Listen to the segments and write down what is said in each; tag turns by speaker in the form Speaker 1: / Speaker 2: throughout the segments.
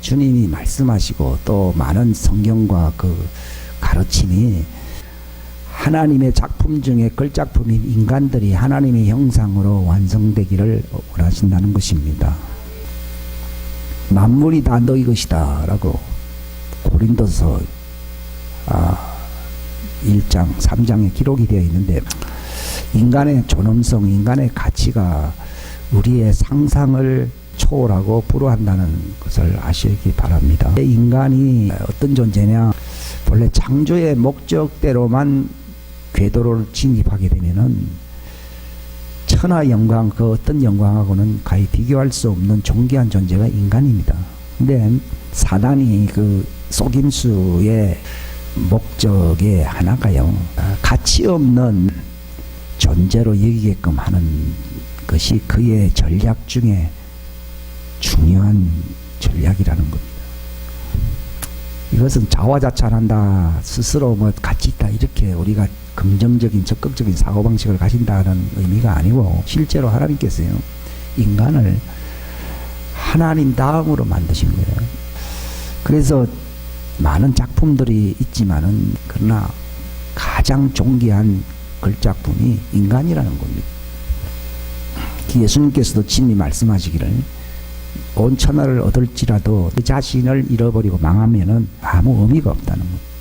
Speaker 1: 주님이 말씀하시고 또 많은 성경과 그 가르침이 하나님의 작품 중에 걸작품인 인간들이 하나님의 형상으로 완성되기를 원하신다는 것입니다. 만물이 다 너희 것이다 라고 고린도서 1장 3장에 기록이 되어 있는데, 인간의 존엄성, 인간의 가치가 우리의 상상을 초월하고 불허한다는 것을 아시기 바랍니다. 인간이 어떤 존재냐, 원래 창조의 목적대로만 궤도를 진입하게 되면은 천하 영광, 그 어떤 영광하고는 가히 비교할 수 없는 존귀한 존재가 인간입니다. 근데 사단이 그 속임수의 목적의 하나가요, 가치 없는 존재로 여기게끔 하는 것이 그의 전략 중에 중요한 전략이라는 겁니다. 이것은 자화자찬한다, 스스로 뭐 가치 있다, 이렇게 우리가 긍정적인 적극적인 사고방식을 가진다는 의미가 아니고, 실제로 하나님께서요, 인간을 하나님 다음으로 만드신 거예요. 그래서 많은 작품들이 있지만은, 그러나 가장 존귀한 걸작품이 인간이라는 겁니다. 예수님께서도 친히 말씀하시기를, 온 천하를 얻을지라도 그 자신을 잃어버리고 망하면은 아무 의미가 없다는 것.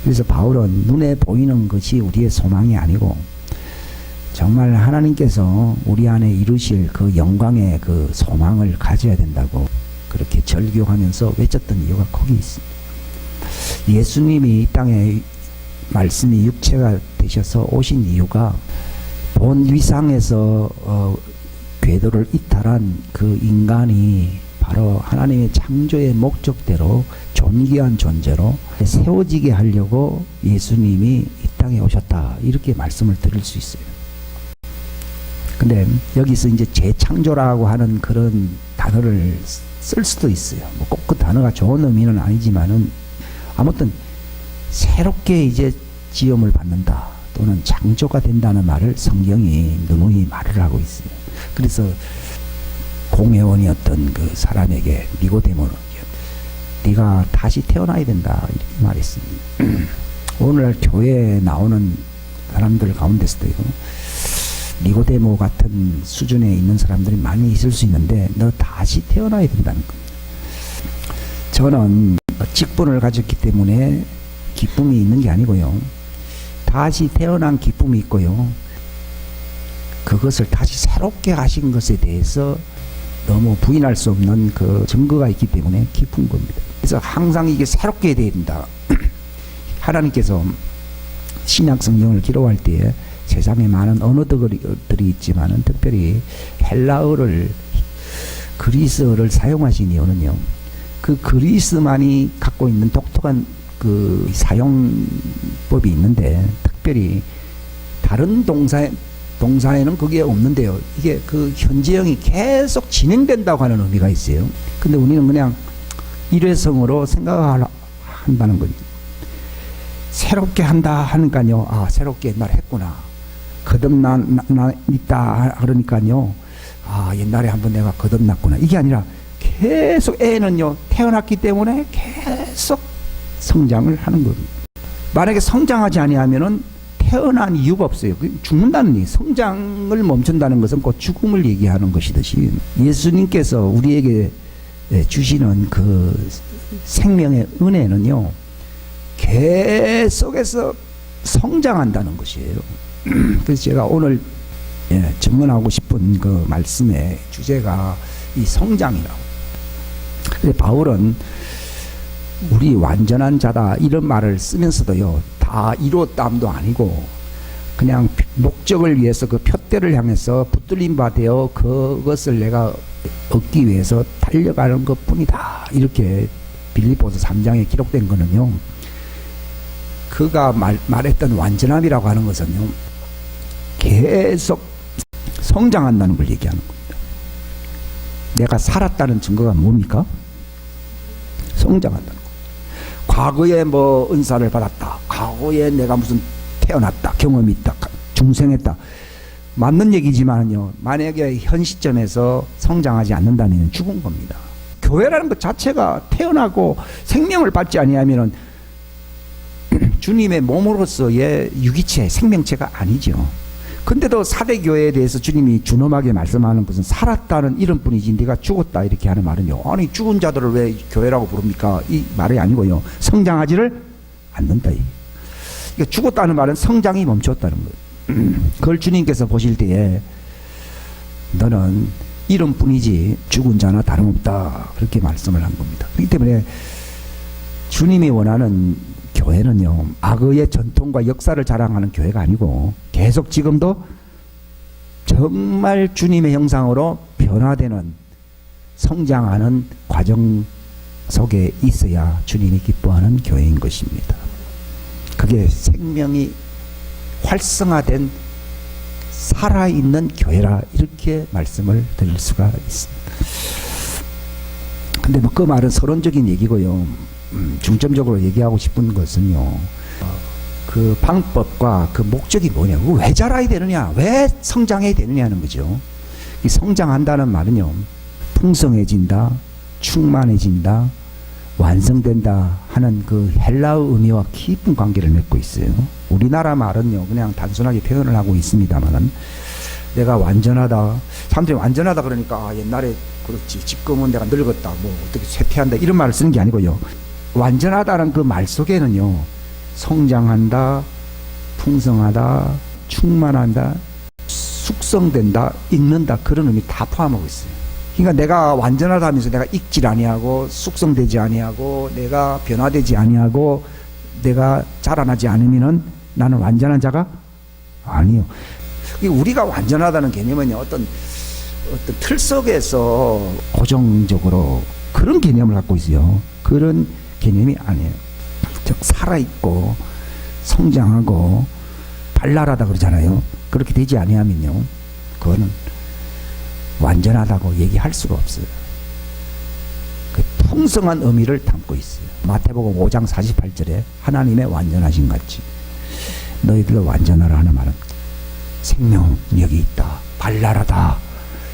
Speaker 1: 그래서 바울은 눈에 보이는 것이 우리의 소망이 아니고, 정말 하나님께서 우리 안에 이루실 그 영광의 그 소망을 가져야 된다고 그렇게 절규하면서 외쳤던 이유가 거기 있습니다. 예수님이 이 땅에 말씀이 육체가 되셔서 오신 이유가, 본 위상에서 궤도를 이탈한 그 인간이 바로 하나님의 창조의 목적대로 존귀한 존재로 세워지게 하려고 예수님이 이 땅에 오셨다, 이렇게 말씀을 드릴 수 있어요. 근데 여기서 이제 재창조라고 하는 그런 단어를 쓸 수도 있어요. 뭐 꼭 그 단어가 좋은 의미는 아니지만은, 아무튼 새롭게 이제 지음을 받는다 또는 창조가 된다는 말을 성경이 누누이 말을 하고 있어요. 그래서 공회원이었던 그 사람에게 니고데모는 네가 다시 태어나야 된다, 이렇게 말했습니다. 오늘날 교회에 나오는 사람들 가운데서도요, 니고데모 같은 수준에 있는 사람들이 많이 있을 수 있는데, 너 다시 태어나야 된다는 겁니다. 저는 직분을 가졌기 때문에 기쁨이 있는 게 아니고요, 다시 태어난 기쁨이 있고요, 그것을 다시 새롭게 하신 것에 대해서 너무 부인할 수 없는 그 증거가 있기 때문에 기쁜 겁니다. 그래서 항상 이게 새롭게 돼야 된다. 하나님께서 신약 성경을 기록할 때에 세상에 많은 언어들이 있지만은 특별히 헬라어를, 그리스어를 사용하신 이유는요, 그 그리스만이 갖고 있는 독특한 그 사용법이 있는데, 특별히 다른 동사에는 그게 없는데요, 이게 그 현재형이 계속 진행된다고 하는 의미가 있어요. 근데 우리는 그냥 일회성으로 생각한다는 거죠. 새롭게 한다 하니까요, 아, 새롭게 옛날에 했구나, 거듭나 그러니까요, 아, 옛날에 한번 내가 거듭났구나, 이게 아니라 계속 애는요, 태어났기 때문에 계속 성장을 하는 겁니다. 만약에 성장하지 아니하면은 태어난 이유가 없어요. 죽는다는 얘기, 성장을 멈춘다는 것은 곧 죽음을 얘기하는 것이듯이, 예수님께서 우리에게 주시는 그 생명의 은혜는요, 계속해서 성장한다는 것이에요. 그래서 제가 오늘 증언하고 싶은 그 말씀의 주제가 이 성장이라고. 근데 바울은 우리 완전한 자다, 이런 말을 쓰면서도요, 다 이루었다함도 아니고, 그냥 목적을 위해서 그 표대를 향해서 붙들림 바 되어 그것을 내가 얻기 위해서 달려가는 것 뿐이다, 이렇게 빌립보서 3장에 기록된 거는요, 그가 말했던 완전함이라고 하는 것은요, 계속 성장한다는 걸 얘기하는 겁니다. 내가 살았다는 증거가 뭡니까? 성장한다는 거. 과거에 뭐 은사를 받았다, 과거에 내가 무슨 태어났다, 경험이 있다, 중생했다, 맞는 얘기지만요, 만약에 현 시점에서 성장하지 않는다면 죽은 겁니다. 교회라는 것 자체가 태어나고 생명을 받지 아니하면은 주님의 몸으로서의 유기체, 생명체가 아니죠. 근데도 사대교회에 대해서 주님이 준엄하게 말씀하는 것은 살았다는 이름뿐이지 네가 죽었다 이렇게 하는 말은요. 아니 죽은 자들을 왜 교회라고 부릅니까? 이 말이 아니고요. 성장하지를 않는다. 그러니까 죽었다는 말은 성장이 멈췄다는 거예요. 그걸 주님께서 보실 때에 너는 이름뿐이지 죽은 자나 다름없다 그렇게 말씀을 한 겁니다. 그렇기 때문에 주님이 원하는 교회는요, 악의 전통과 역사를 자랑하는 교회가 아니고 계속 지금도 정말 주님의 형상으로 변화되는 성장하는 과정 속에 있어야 주님이 기뻐하는 교회인 것입니다. 그게 생명이 활성화된 살아있는 교회라 이렇게 말씀을 드릴 수가 있습니다. 근데 뭐 그 말은 서론적인 얘기고요. 중점적으로 얘기하고 싶은 것은요, 그 방법과 그 목적이 뭐냐, 왜 자라야 되느냐, 왜 성장해야 되느냐 하는 거죠. 이 성장한다는 말은요, 풍성해진다, 충만해진다, 완성된다 하는 그 헬라어 의미와 깊은 관계를 맺고 있어요. 우리나라 말은요, 그냥 단순하게 표현을 하고 있습니다만은, 내가 완전하다, 사람들이 완전하다 그러니까 옛날에 그렇지, 지금은 내가 늙었다, 뭐 어떻게 쇠퇴한다 이런 말을 쓰는 게 아니고요. 완전하다는 그 말 속에는요, 성장한다, 풍성하다, 충만한다, 숙성된다, 익는다 그런 의미 다 포함하고 있어요. 그러니까 내가 완전하다 하면서 내가 익질 아니하고 숙성되지 아니하고 내가 변화되지 아니하고 내가 자라나지 않으면은 나는 완전한 자가 아니요. 우리가 완전하다는 개념은요, 어떤 틀 속에서 고정적으로 그런 개념을 갖고 있어요. 그런 개념이 아니에요. 즉 살아있고 성장하고 발랄하다 그러잖아요. 그렇게 되지 아니하면요, 그거는 완전하다고 얘기할 수가 없어요. 그 풍성한 의미를 담고 있어요. 마태복음 5장 48절에 하나님의 완전하신 같이 너희들로 완전하라 하는 말은 생명력이 있다, 발랄하다,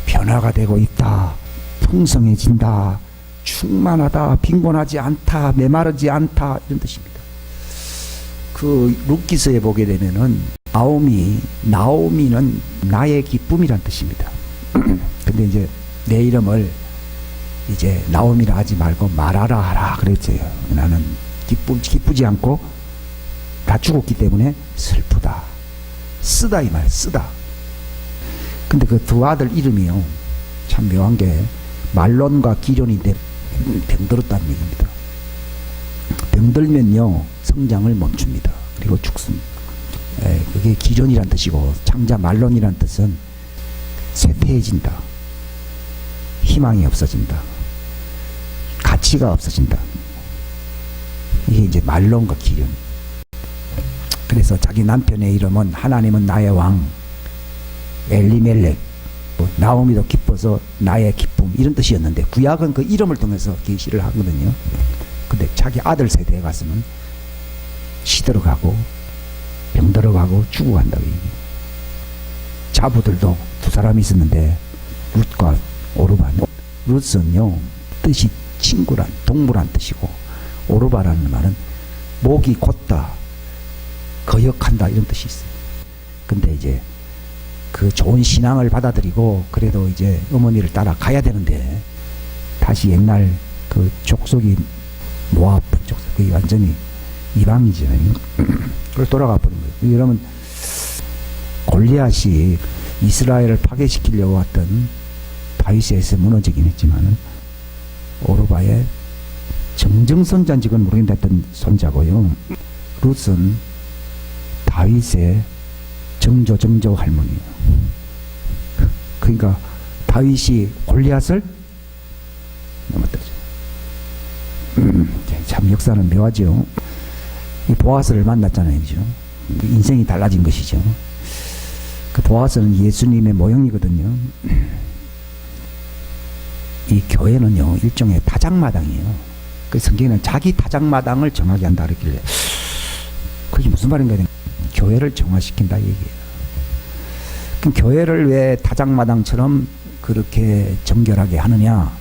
Speaker 1: 변화가 되고 있다, 풍성해진다, 충만하다, 빈곤하지 않다, 메마르지 않다 이런 뜻입니다. 그 룻기서에 보게 되면은 나오미는 나의 기쁨이란 뜻입니다. 근데 이제 내 이름을 이제 나오미라 하지 말고 마라라 하라 그랬어요. 나는 기쁘지 않고 다 죽었기 때문에 슬프다, 쓰다 이 말, 쓰다. 근데 그 두 아들 이름이요, 참 묘한 게 말론과 기련인데 병들었다는 얘기입니다. 병들면요 성장을 멈춥니다. 그리고 죽습니다. 그게 기련이란 뜻이고, 창자 말론이란 뜻은 쇠퇴해진다, 희망이 없어진다, 가치가 없어진다. 이게 이제 말론과 기련. 그래서 자기 남편의 이름은 하나님은 나의 왕 엘리멜렉, 나오미도 기뻐서 나의 기쁨 이런 뜻이었는데, 구약은 그 이름을 통해서 계시를 하거든요. 근데 자기 아들 세대에 갔으면 시들어가고 병들어가고 죽어간다고 얘기해요. 자부들도 두 사람이 있었는데 룻과 오르바. 룻은요 뜻이 친구란, 동무란 뜻이고, 오르바라는 말은 목이 곧다, 거역한다 이런 뜻이 있어요. 근데 이제 그 좋은 신앙을 받아들이고 그래도 이제 어머니를 따라 가야 되는데 다시 옛날 그 족속이 모압 족속, 그게 완전히 이방이잖아요. 그걸 돌아가 버린 거예요. 여러분, 골리앗이 이스라엘을 파괴시키려고 왔던 다윗에서 무너지긴 했지만은 오르바의 정정손자인지는 모르겠는데 했던 손자고요. 룻은 다윗의 정조 할머니예요. 그러니까 다윗이 골리앗을 넘었다죠. 참 역사는 묘하죠. 이 보아스를 만났잖아요, 그죠? 인생이 달라진 것이죠. 그 보아스는 예수님의 모형이거든요. 이 교회는요 일종의 타작마당이에요. 그 성경에는 자기 타작마당을 정하게 한다 그랬길래 그게 무슨 말인가? 교회를 정화시킨다 얘기예요. 그럼 교회를 왜 타작마당처럼 그렇게 정결하게 하느냐?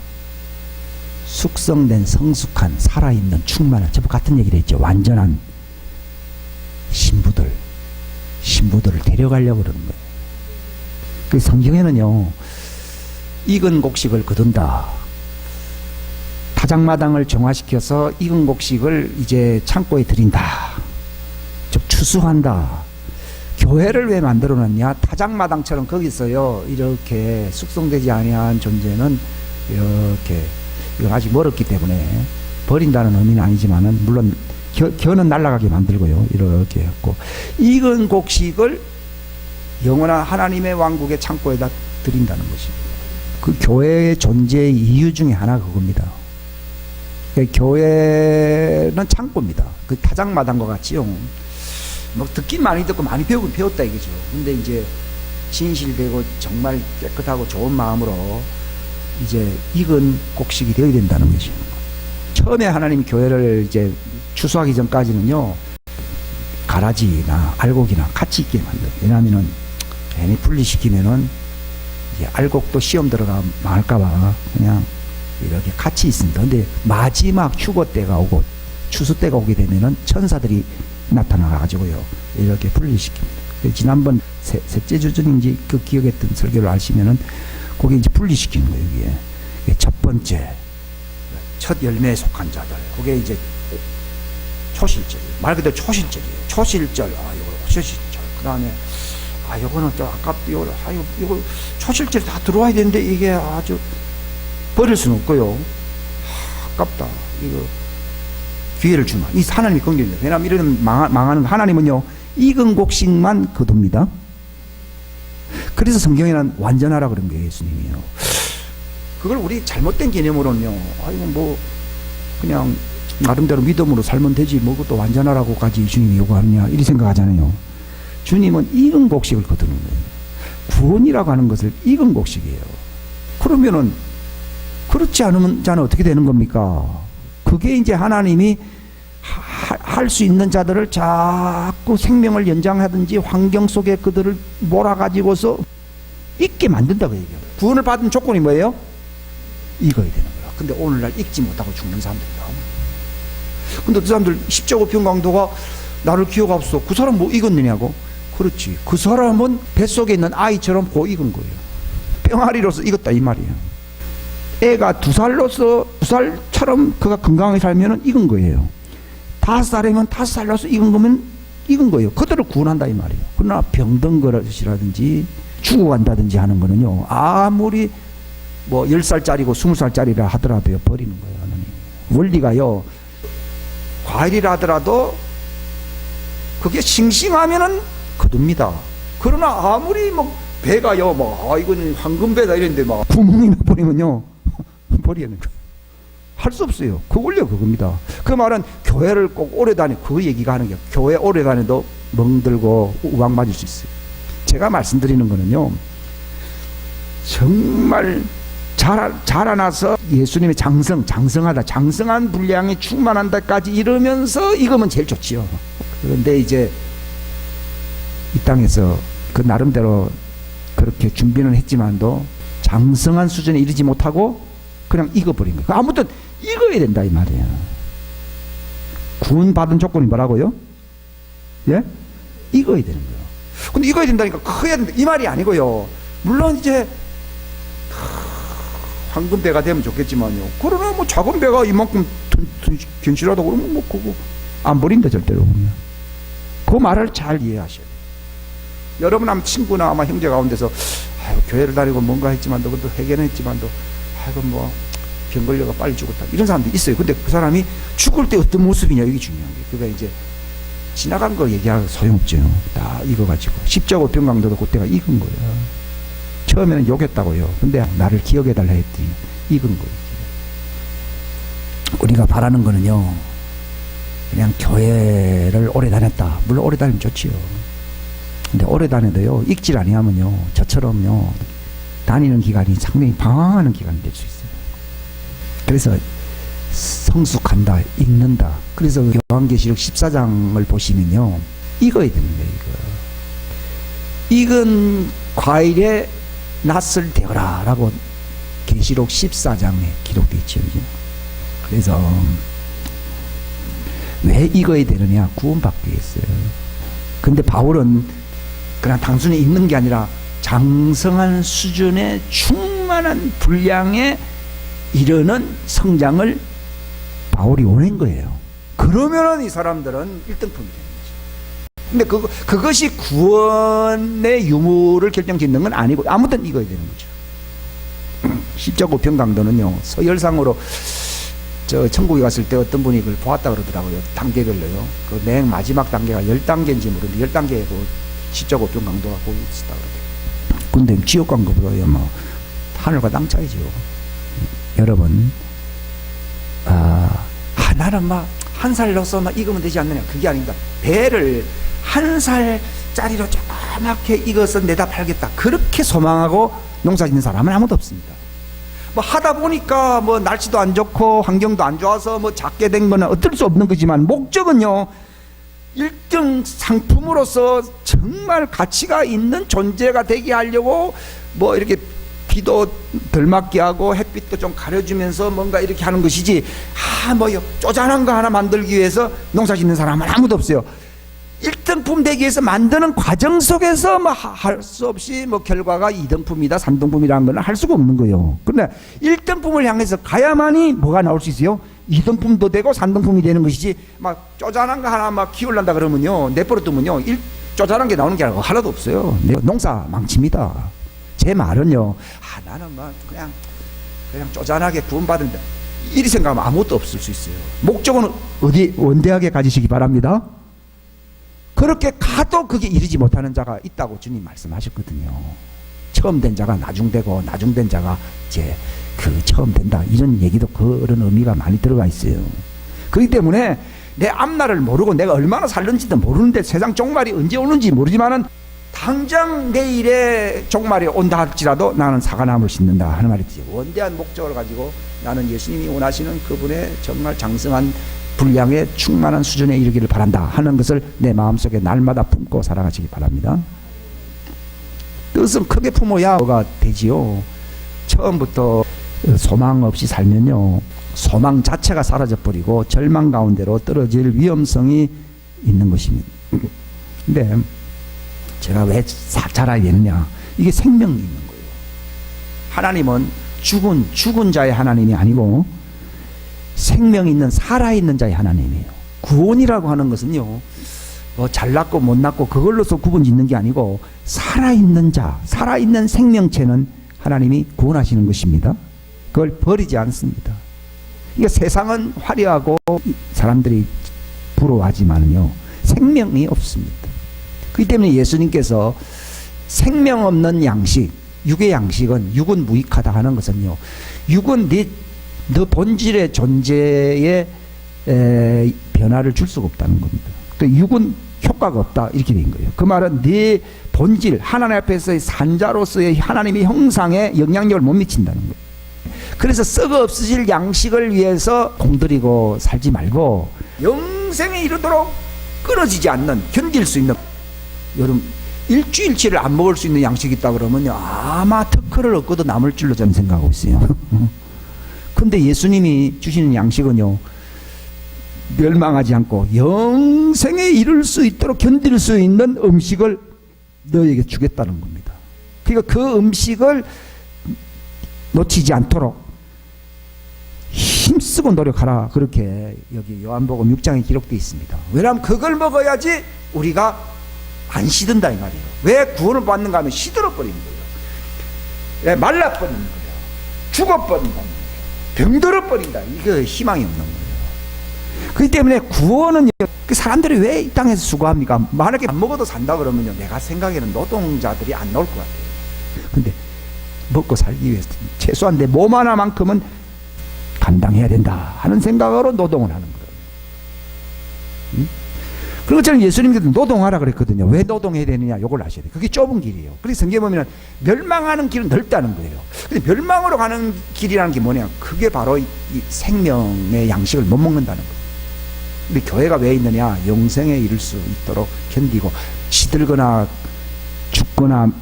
Speaker 1: 숙성된 성숙한 살아있는 충만한 전부 같은 얘기를 했죠. 완전한 신부들을 데려가려고 그러는 거예요. 그 성경에는요, 익은 곡식을 거둔다, 타작마당을 정화시켜서 익은 곡식을 이제 창고에 들인다, 좀 추수한다. 교회를 왜 만들어놨냐? 타작마당처럼 거기서요, 이렇게 숙성되지 아니한 존재는 이렇게, 이건 아직 멀었기 때문에 버린다는 의미는 아니지만은, 물론 겨는 날아가게 만들고요, 이렇게 했고, 익은 곡식을 영원한 하나님의 왕국의 창고에다 드린다는 것입니다. 그 교회의 존재의 이유 중에 하나가 그겁니다. 교회는 창고입니다. 그 타작마당과 같이요, 뭐 듣긴 많이 듣고 많이 배우긴 배웠다 이거죠. 근데 이제 진실되고 정말 깨끗하고 좋은 마음으로 이제 익은 곡식이 되어야 된다는 것이죠. 처음에 하나님 교회를 이제 추수하기 전까지는요, 가라지나 알곡이나 같이 있게 만들어요. 왜냐하면은 괜히 분리시키면은 이제 알곡도 시험 들어가 망할까봐 그냥 이렇게 같이 있습니다. 근데 마지막 휴거 때가 오고 추수 때가 오게 되면은 천사들이 나타나가지고요, 이렇게 분리시킵니다. 지난번 셋째 주전인지 그 기억했던 설교를 아시면은 그게 이제 분리시키는 거예요. 이게 첫 번째, 첫 열매에 속한 자들, 그게 이제 초실절이에요. 말 그대로 초실절이에요. 초실절, 이거 초실절. 그 다음에, 요거는 좀 아깝다. 이거 초실절이 다 들어와야 되는데 이게 아주 버릴 수는 없고요. 아깝다. 이거 기회를 주마. 이 하나님이 긍정입니다. 왜냐하면 이런 망하는 하나님은요, 익은 곡식만 거둡니다. 그래서 성경에는 완전하라 그런 거예요, 예수님이요. 그걸 우리 잘못된 개념으로는요, 이건 뭐 그냥 나름대로 믿음으로 살면 되지, 뭐 그것도 완전하라고까지 주님이 요구하느냐, 이렇게 생각하잖아요. 주님은 익은 곡식을 거두는 거예요. 구원이라고 하는 것을 익은 곡식이에요. 그러면은 그렇지 않으면 자는 어떻게 되는 겁니까? 그게 이제 하나님이 할 수 있는 자들을 자꾸 생명을 연장하든지 환경 속에 그들을 몰아가지고서 익게 만든다고 얘기해요. 구원을 받은 조건이 뭐예요? 익어야 되는 거야. 근데 오늘날 익지 못하고 죽는 사람들이야. 근데 그 사람들 십자가평 강도가 나를 기억하소서, 그 사람 뭐 익었느냐고? 그렇지, 그 사람은 뱃속에 있는 아이처럼 고 익은 거예요. 병아리로서 익었다 이 말이에요. 애가 2살로서 2살처럼 그가 건강하게 살면 익은 거예요. 5살이면 5살로서 익은 거면 익은 거예요. 그대로 구원한다 이 말이에요. 그러나 병든 것이라든지 죽어간다든지 하는 거는요, 아무리 뭐 10살짜리고 20살짜리라 하더라도요, 버리는 거예요. 하나님 원리가요, 과일이라 하더라도 그게 싱싱하면은 거둡니다. 그러나 아무리 뭐 배가요, 이거는 황금배다 이랬는데 구멍이 나버리면요, 버리는 거예요. 할 수 없어요. 그 원리가 그겁니다. 그 말은 교회를 꼭 오래 그 얘기가 하는 게, 교회 오래 다녀도 멍들고 우박 맞을 수 있어요. 제가 말씀드리는 거는요, 정말 자라나서 예수님의 장성한 분량이 충만한 데까지 이르면서 익으면 제일 좋지요. 그런데 이제 이 땅에서 그 나름대로 그렇게 준비는 했지만도 장성한 수준에 이르지 못하고 그냥 익어버린 거예요. 아무튼 익어야 된다 이 말이에요. 구원받은 조건이 뭐라고요? 예? 익어야 되는 거예요. 근데 익어야 된다니까 커야 된다 이 말이 아니고요. 물론 이제 황금 배가 되면 좋겠지만요, 그러나 뭐 작은 배가 이만큼 견실하다고 그러면 뭐 그거 안 버린다 절대로. 그 말을 잘 이해하셔야 돼요. 여러분 아마 친구나 아마 형제 가운데서 교회를 다니고 뭔가 했지만도, 그것도 회개는 했지만도, 뭐 병 걸려가 빨리 죽었다 이런 사람도 있어요. 근데 그 사람이 죽을 때 어떤 모습이냐, 이게 중요한 거예요. 그러니까 이제 지나간 걸 얘기하고 소용없죠. 다 익어가지고 십자가평 강도도 그때가 익은 거예요. 처음에는 욕했다고요. 근데 나를 기억해달라 했더니 익은 거예요. 우리가 바라는 거는요, 그냥 교회를 오래 다녔다. 물론 오래 다니면 좋지요. 근데 오래 다녀도요, 익질 아니하면요, 저처럼요, 다니는 기간이 상당히 방황하는 기간이 될 수 있어요. 그래서 성숙한다, 익는다. 그래서 요한계시록 14장을 보시면요, 익어야 되는 거예요. 익은 과일에 낫을 대어라 라고 계시록 14장에 기록되어 있죠. 그래서 왜 익어야 되느냐? 구원받기 위해서요. 근데 바울은 그냥 단순히 읽는 게 아니라 장성한 수준의 충만한 분량에 이르는 성장을 바울이 원한 거예요. 그러면은 이 사람들은 1등품이 되는 거죠. 근데 그것이 구원의 유무를 결정짓는 건 아니고 아무튼 익어야 되는 거죠. 십자고 강도는요, 서열상으로 저 천국에 갔을 때 어떤 분이 그걸 보았다 그러더라고요. 단계별로요. 그 맨 마지막 단계가 10단계인지 모르는데 10단계에 그 십자고 강도가 거기 있었다 그러더라고요. 근데 지옥 간 것보다요, 뭐 하늘과 땅 차이죠. 여러분, 나는 막 한 살 넣어서 막 익으면 되지 않느냐? 그게 아닙니다. 배를 한 살짜리로 조그맣게 익어서 내다 팔겠다. 그렇게 소망하고 농사 짓는 사람은 아무도 없습니다. 뭐 하다 보니까 뭐 날씨도 안 좋고 환경도 안 좋아서 뭐 작게 된 거는 어쩔 수 없는 거지만, 목적은요, 1등 상품으로서 정말 가치가 있는 존재가 되게 하려고 뭐 이렇게 비도 덜 맞게 하고 햇빛도 좀 가려주면서 뭔가 이렇게 하는 것이지, 뭐요 쪼잔한 거 하나 만들기 위해서 농사 짓는 사람은 아무도 없어요. 1등품 되기 위해서 만드는 과정 속에서 뭐 할 수 없이 뭐 결과가 2등품이다 3등품이라는 건 할 수가 없는 거예요. 그런데 1등품을 향해서 가야만이 뭐가 나올 수 있어요? 2등품도 되고 3등품이 되는 것이지, 막 쪼잔한 거 하나 막 키우려다 그러면요, 내버려 두면요, 쪼잔한 게 나오는 게 하나도 없어요. 농사 망칩니다. 제 말은요, 나는 뭐 그냥 쪼잔하게 구원받은다, 이리 생각하면 아무것도 없을 수 있어요. 목적은 어디 원대하게 가지시기 바랍니다. 그렇게 가도 그게 이르지 못하는 자가 있다고 주님 말씀하셨거든요. 처음 된 자가 나중되고 나중된 자가 이제 처음 된다, 이런 얘기도 그런 의미가 많이 들어가 있어요. 그렇기 때문에 내 앞날을 모르고 내가 얼마나 살는지도 모르는데, 세상 종말이 언제 오는지 모르지만은 당장 내일에 종말이 온다 할지라도 나는 사과나무를 심는다 하는 말이지. 원대한 목적을 가지고 나는 예수님이 원하시는 그분의 정말 장성한 분량의 충만한 수준에 이르기를 바란다 하는 것을 내 마음속에 날마다 품고 살아가시기 바랍니다. 뜻은 크게 품어야 뭐가 되지요. 처음부터 소망 없이 살면요, 소망 자체가 사라져버리고 절망 가운데로 떨어질 위험성이 있는 것입니다. 근데 제가 왜 자라야 되느냐? 이게 생명이 있는 거예요. 하나님은 죽은 자의 하나님이 아니고 생명 있는 살아있는 자의 하나님이에요. 구원이라고 하는 것은요, 뭐 잘났고 못났고 그걸로서 구분 짓는 게 아니고, 살아있는 자, 살아있는 생명체는 하나님이 구원하시는 것입니다. 그걸 버리지 않습니다. 그러니까 세상은 화려하고 사람들이 부러워하지만요, 생명이 없습니다. 그렇기 때문에 예수님께서 생명 없는 양식, 육의 양식은, 육은 무익하다 하는 것은요, 육은 너 본질의 존재에 변화를 줄 수가 없다는 겁니다. 또 육은 효과가 없다, 이렇게 된 거예요. 그 말은 네 본질, 하나님 앞에서의 산자로서의 하나님의 형상에 영향력을 못 미친다는 거예요. 그래서 썩어 없으실 양식을 위해서 공들이고 살지 말고, 영생에 이르도록 끊어지지 않는, 견딜 수 있는, 여러분 일주일치를 안 먹을 수 있는 양식이 있다 그러면요, 아마 특허를 얻고도 남을 줄로 저는 생각하고 있어요. 근데 예수님이 주시는 양식은요, 멸망하지 않고 영생에 이를 수 있도록 견딜 수 있는 음식을 너에게 주겠다는 겁니다. 그러니까 그 음식을 놓치지 않도록 힘쓰고 노력하라, 그렇게 여기 요한복음 6장에 기록되어 있습니다. 왜냐하면 그걸 먹어야지 우리가 안 시든다 이 말이에요. 왜 구원을 받는가 하면 시들어버리는 거예요. 말라버리는 거예요. 죽어버린다는 거예요. 병들어버린다. 이거 희망이 없는 거예요. 그렇기 때문에 구원은, 사람들이 왜 이 땅에서 수고합니까? 만약에 안 먹어도 산다 그러면요, 내가 생각에는 노동자들이 안 나올 것 같아요. 근데 먹고 살기 위해서 최소한 내 몸 하나만큼은 감당해야 된다 하는 생각으로 노동을 하는 거예요. 그리고 저는 예수님께서 노동하라 그랬거든요. 왜 노동해야 되느냐? 이걸 아셔야 돼요. 그게 좁은 길이에요. 그래서 성경에 보면 멸망하는 길은 넓다는 거예요. 근데 멸망으로 가는 길이라는 게 뭐냐? 그게 바로 이 생명의 양식을 못 먹는다는 거예요. 근데 교회가 왜 있느냐? 영생에 이를 수 있도록 견디고, 시들거나 죽거나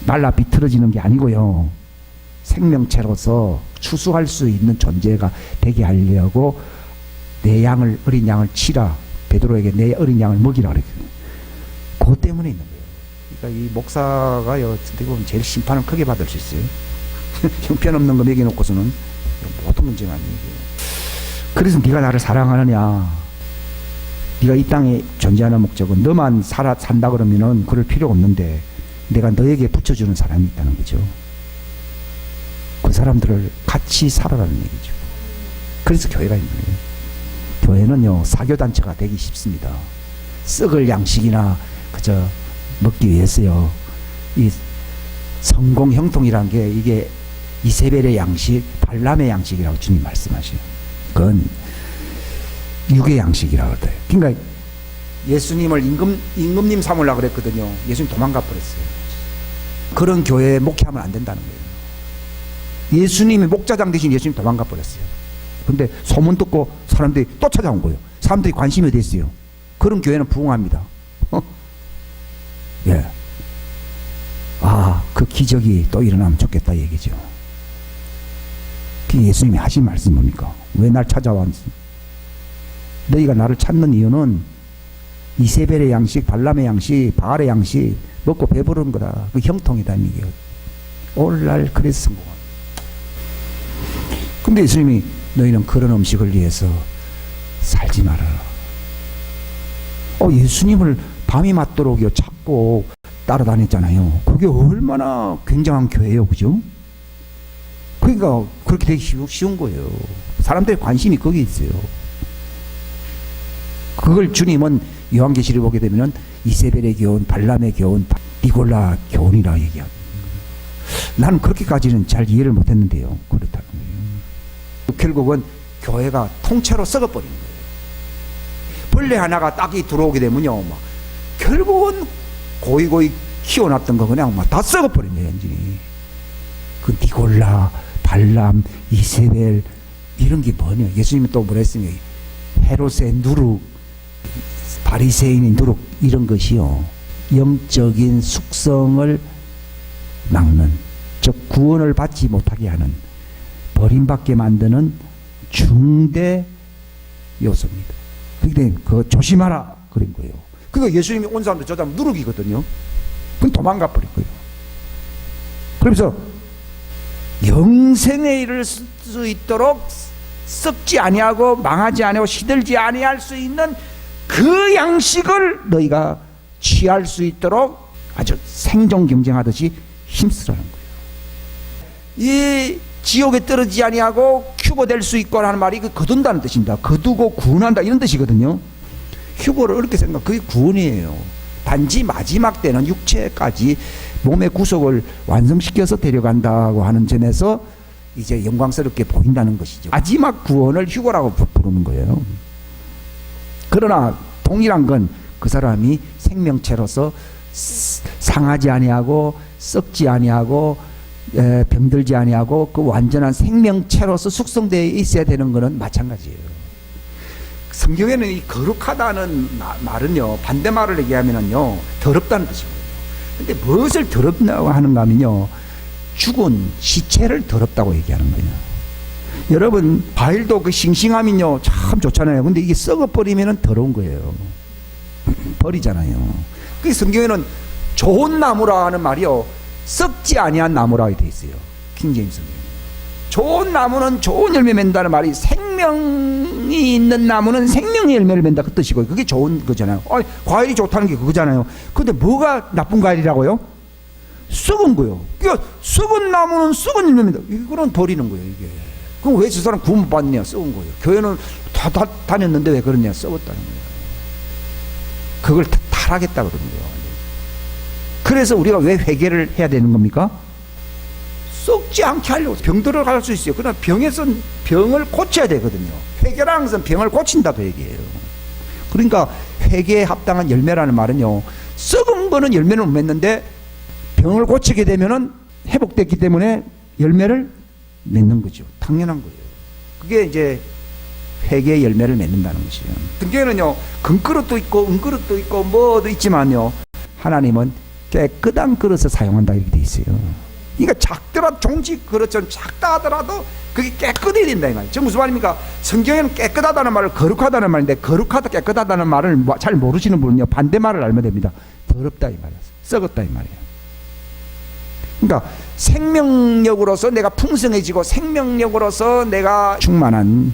Speaker 1: 말라 비틀어지는 게 아니고요, 생명체로서 추수할 수 있는 존재가 되게 하려고 내 양을, 어린 양을 치라. 베드로에게 내 어린 양을 먹이라 그랬거든요. 그것 때문에 있는 거예요. 그러니까 이 목사가요, 어떻게 보면 제일 심판을 크게 받을 수 있어요. 형편없는 거 먹여놓고서는 모든 문제가 아니에요. 그래서 네가 나를 사랑하느냐? 네가 이 땅에 존재하는 목적은 너만 산다 그러면은 그럴 필요가 없는데 내가 너에게 붙여주는 사람이 있다는 거죠. 그 사람들을 같이 살아라는 얘기죠. 그래서 교회가 있는 거예요. 교회는요, 사교단체가 되기 쉽습니다. 썩을 양식이나 그저 먹기 위해서요. 이 성공 형통이란 게 이게 이세벨의 양식, 발람의 양식이라고 주님 말씀하셔요. 그건 육의 양식이라고 그래요. 그러니까 예수님을 임금님 삼으려고 그랬거든요. 예수님 도망가 버렸어요. 그런 교회에 목회하면 안 된다는 거예요. 예수님이 목자장 대신 예수님 도망가 버렸어요. 근데 소문 듣고 사람들이 또 찾아온 거예요. 사람들이 관심이 됐어요. 그런 교회는 부흥합니다. 예. 아, 그 기적이 또 일어나면 좋겠다 얘기죠. 그 예수님이 하신 말씀이 뭡니까? 왜 날 찾아왔지? 너희가 나를 찾는 이유는 이세벨의 양식, 발람의 양식, 바알의 양식 먹고 배부른 거다. 그 형통이다 이게. 오늘날 그래서 성공한. 근데 예수님이 너희는 그런 음식을 위해서 살지 말아라. 예수님을 밤이 맞도록 찾고 따라다녔잖아요. 그게 얼마나 굉장한 교회예요, 그죠? 그러니까 그렇게 되기 쉬운 거예요. 사람들의 관심이 거기에 있어요. 그걸 주님은 요한계시를 보게 되면 이세벨의 교훈, 발람의 교훈, 니골라 교훈이라 얘기합니다. 나는 그렇게까지는 잘 이해를 못했는데요. 그렇다는 거예요. 결국은 교회가 통째로 썩어버리는 거예요. 벌레 하나가 딱이 들어오게 되면요, 막 결국은 고이고이 키워놨던 거 그냥 막 다 썩어버린 거예요, 완전히. 그 니골라, 발람, 이세벨 이런 게 뭐냐? 예수님이 또 뭐라 했으면 헤롯의 누룩, 바리새인의 누룩 이런 것이요, 영적인 숙성을 막는, 즉 구원을 받지 못하게 하는, 버림받게 만드는 중대 요소입니다. 그런데 그거 조심하라 그런 거예요. 그러니까 예수님이 온 사람도 저 사람 누룩이거든요. 그럼 도망가 버릴 거예요. 그러면서 영생에 이를 수 있도록 썩지 아니하고 망하지 아니하고 시들지 아니할 수 있는 그 양식을 너희가 취할 수 있도록 아주 생존 경쟁하듯이 힘쓰라는 거예요. 이 지옥에 떨어지지 아니하고 휴거될 수 있고 하는 말이 그 거둔다는 뜻입니다. 거두고 구원한다 이런 뜻이거든요. 휴거를 어렵게 생각, 그게 구원이에요. 단지 마지막 때는 육체까지 몸의 구속을 완성시켜서 데려간다고 하는 점에서 이제 영광스럽게 보인다는 것이죠. 마지막 구원을 휴거라고 부르는 거예요. 그러나 동일한 건 그 사람이 생명체로서 상하지 아니하고 썩지 아니하고 병들지 아니하고 그 완전한 생명체로서 숙성되어 있어야 되는 것은 마찬가지예요. 성경에는 이 거룩하다는 말은요, 반대말을 얘기하면은요, 더럽다는 뜻이거든요. 근데 무엇을 더럽다고 하는가 하면요, 죽은 시체를 더럽다고 얘기하는 거예요. 여러분, 과일도 그 싱싱하면요, 참 좋잖아요. 근데 이게 썩어버리면은 더러운 거예요. 버리잖아요. 그 성경에는 좋은 나무라 하는 말이요, 썩지 아니한 나무라고 되어 있어요. 킹제임스 성경에. 좋은 나무는 좋은 열매 맺는다는 말이, 생명이 있는 나무는 생명의 열매를 맺는다 그 뜻이고요. 그게 좋은 거잖아요. 과일이 좋다는 게 그거잖아요. 근데 뭐가 나쁜 과일이라고요? 썩은 거요. 그러니까 썩은 나무는 썩은 열매 맺는다. 이거는 버리는 거예요, 이게. 그럼 왜 저 사람 구원 못 받느냐? 썩은 거예요. 교회는 다 다녔는데 왜 그러냐? 썩었다는 거예요. 그걸 타락했다 그러는 거예요. 그래서 우리가 왜 회개를 해야 되는 겁니까? 썩지 않게 하려고. 병들어 갈 수 있어요. 그러나 병에선 병을 고쳐야 되거든요. 회개라는 것은 병을 고친다고 얘기해요. 그러니까 회개에 합당한 열매라는 말은요, 썩은 거는 열매를 못 맺는데 병을 고치게 되면은 회복됐기 때문에 열매를 맺는 거죠. 당연한 거예요. 그게 이제 회개의 열매를 맺는다는 것이에요. 성경에는요, 금그릇도 있고 은그릇도 있고 뭐도 있지만요, 하나님은 깨끗한 그릇을 사용한다 이렇게 돼 있어요. 그러니까 작더라도 종지 그렇죠. 작다 하더라도 그게 깨끗해야 된다 이 말이에요. 저 무슨 말입니까? 성경에는 깨끗하다는 말을 거룩하다는 말인데 거룩하다 깨끗하다는 말을 잘 모르시는 분은요 반대말을 알면 됩니다. 더럽다 이 말이에요. 썩었다 이 말이에요. 그러니까 생명력으로서 내가 풍성해지고 생명력으로서 내가 충만한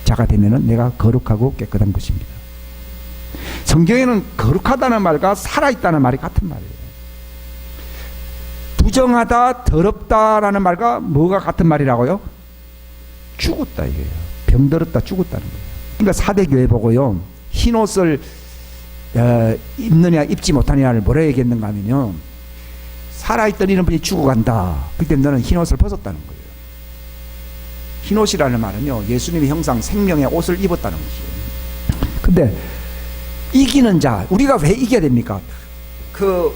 Speaker 1: 자가 되면은 내가 거룩하고 깨끗한 것입니다. 성경에는 거룩하다는 말과 살아있다는 말이 같은 말이에요. 부정하다, 더럽다라는 말과 뭐가 같은 말이라고요? 죽었다 이거예요. 병들었다, 죽었다는 거예요. 그러니까 사대교회 보고요, 흰 옷을 입느냐 입지 못하느냐를 뭐라 얘기했는가 하면요, 살아있던 이런 분이 죽어간다. 그렇기 때문에 너는 흰 옷을 벗었다는 거예요. 흰 옷이라는 말은요, 예수님의 형상 생명의 옷을 입었다는 것이에요. 근데 이기는 자, 우리가 왜 이겨야 됩니까?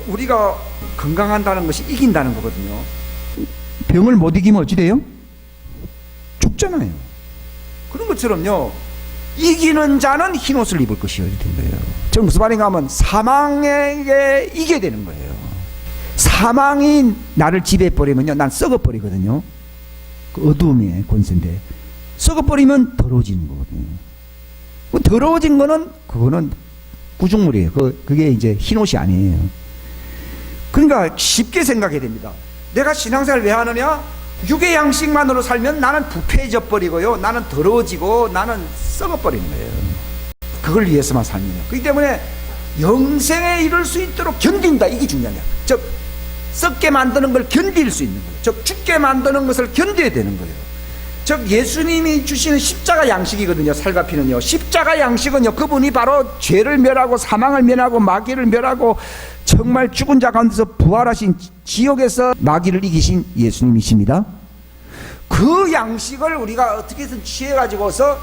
Speaker 1: 우리가 건강한다는 것이 이긴다는 거거든요. 병을 못 이기면 어찌 돼요? 죽잖아요. 그런 것처럼요, 이기는 자는 흰 옷을 입을 것이요 이렇게 된 거예요. 저 무슨 말인가 하면 사망에게 이겨야 되는 거예요. 사망이 나를 지배해버리면요, 난 썩어버리거든요. 그 어두움의 권세인데 썩어버리면 더러워지는 거거든요. 그 더러워진 거는 그거는 구중물이에요. 그게 이제 흰옷이 아니에요. 그러니까 쉽게 생각해야 됩니다. 내가 신앙생활을 왜 하느냐? 육의 양식만으로 살면 나는 부패해져 버리고요, 나는 더러워지고 나는 썩어버리는 거예요. 그걸 위해서만 살면요. 그렇기 때문에 영생에 이룰 수 있도록 견딘다, 이게 중요한 거예요. 즉 썩게 만드는 걸 견딜 수 있는 거예요. 즉 죽게 만드는 것을 견뎌야 되는 거예요. 즉 예수님이 주시는 십자가 양식이거든요. 살과 피는요, 십자가 양식은요, 그분이 바로 죄를 멸하고 사망을 멸하고 마귀를 멸하고 정말 죽은 자 가운데서 부활하신, 지옥에서 마귀를 이기신 예수님이십니다. 그 양식을 우리가 어떻게든 취해가지고서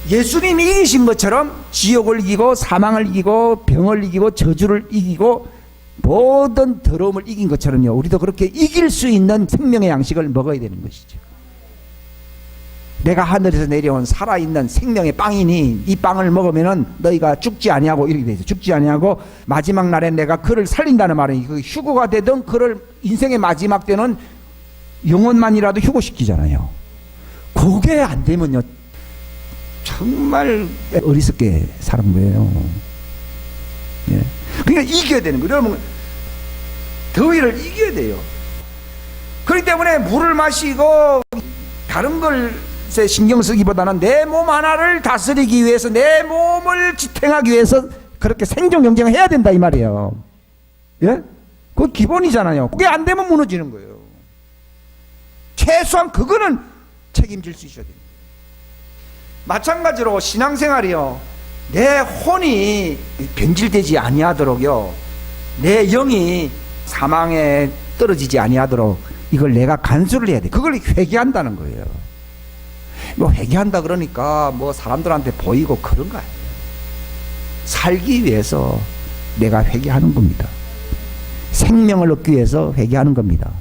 Speaker 1: 예수님이 이기신 것처럼 지옥을 이기고 사망을 이기고 병을 이기고 저주를 이기고 모든 더러움을 이긴 것처럼요, 우리도 그렇게 이길 수 있는 생명의 양식을 먹어야 되는 것이죠. 내가 하늘에서 내려온 살아있는 생명의 빵이니 이 빵을 먹으면은 너희가 죽지 아니하고, 이렇게 되죠. 죽지 아니하고 마지막 날에 내가 그를 살린다는 말은, 그 휴거가 되든 그를 인생의 마지막 때는 영혼만이라도 휴거시키잖아요. 그게 안 되면요, 정말 어리석게 사는 거예요. 예. 그러니까 이겨야 되는 거예요. 여러분, 더위를 이겨야 돼요. 그렇기 때문에 물을 마시고 다른 것에 신경 쓰기보다는 내 몸 하나를 다스리기 위해서, 내 몸을 지탱하기 위해서 그렇게 생존 경쟁을 해야 된다 이 말이에요. 예? 그거 기본이잖아요. 그게 안 되면 무너지는 거예요. 최소한 그거는 책임질 수 있어야 됩니다. 마찬가지로 신앙생활이요, 내 혼이 변질되지 아니하도록요, 내 영이 사망에 떨어지지 아니하도록 이걸 내가 간수를 해야 돼. 그걸 회개한다는 거예요. 뭐 회개한다 그러니까 뭐 사람들한테 보이고 그런 거 아니에요. 살기 위해서 내가 회개하는 겁니다. 생명을 얻기 위해서 회개하는 겁니다.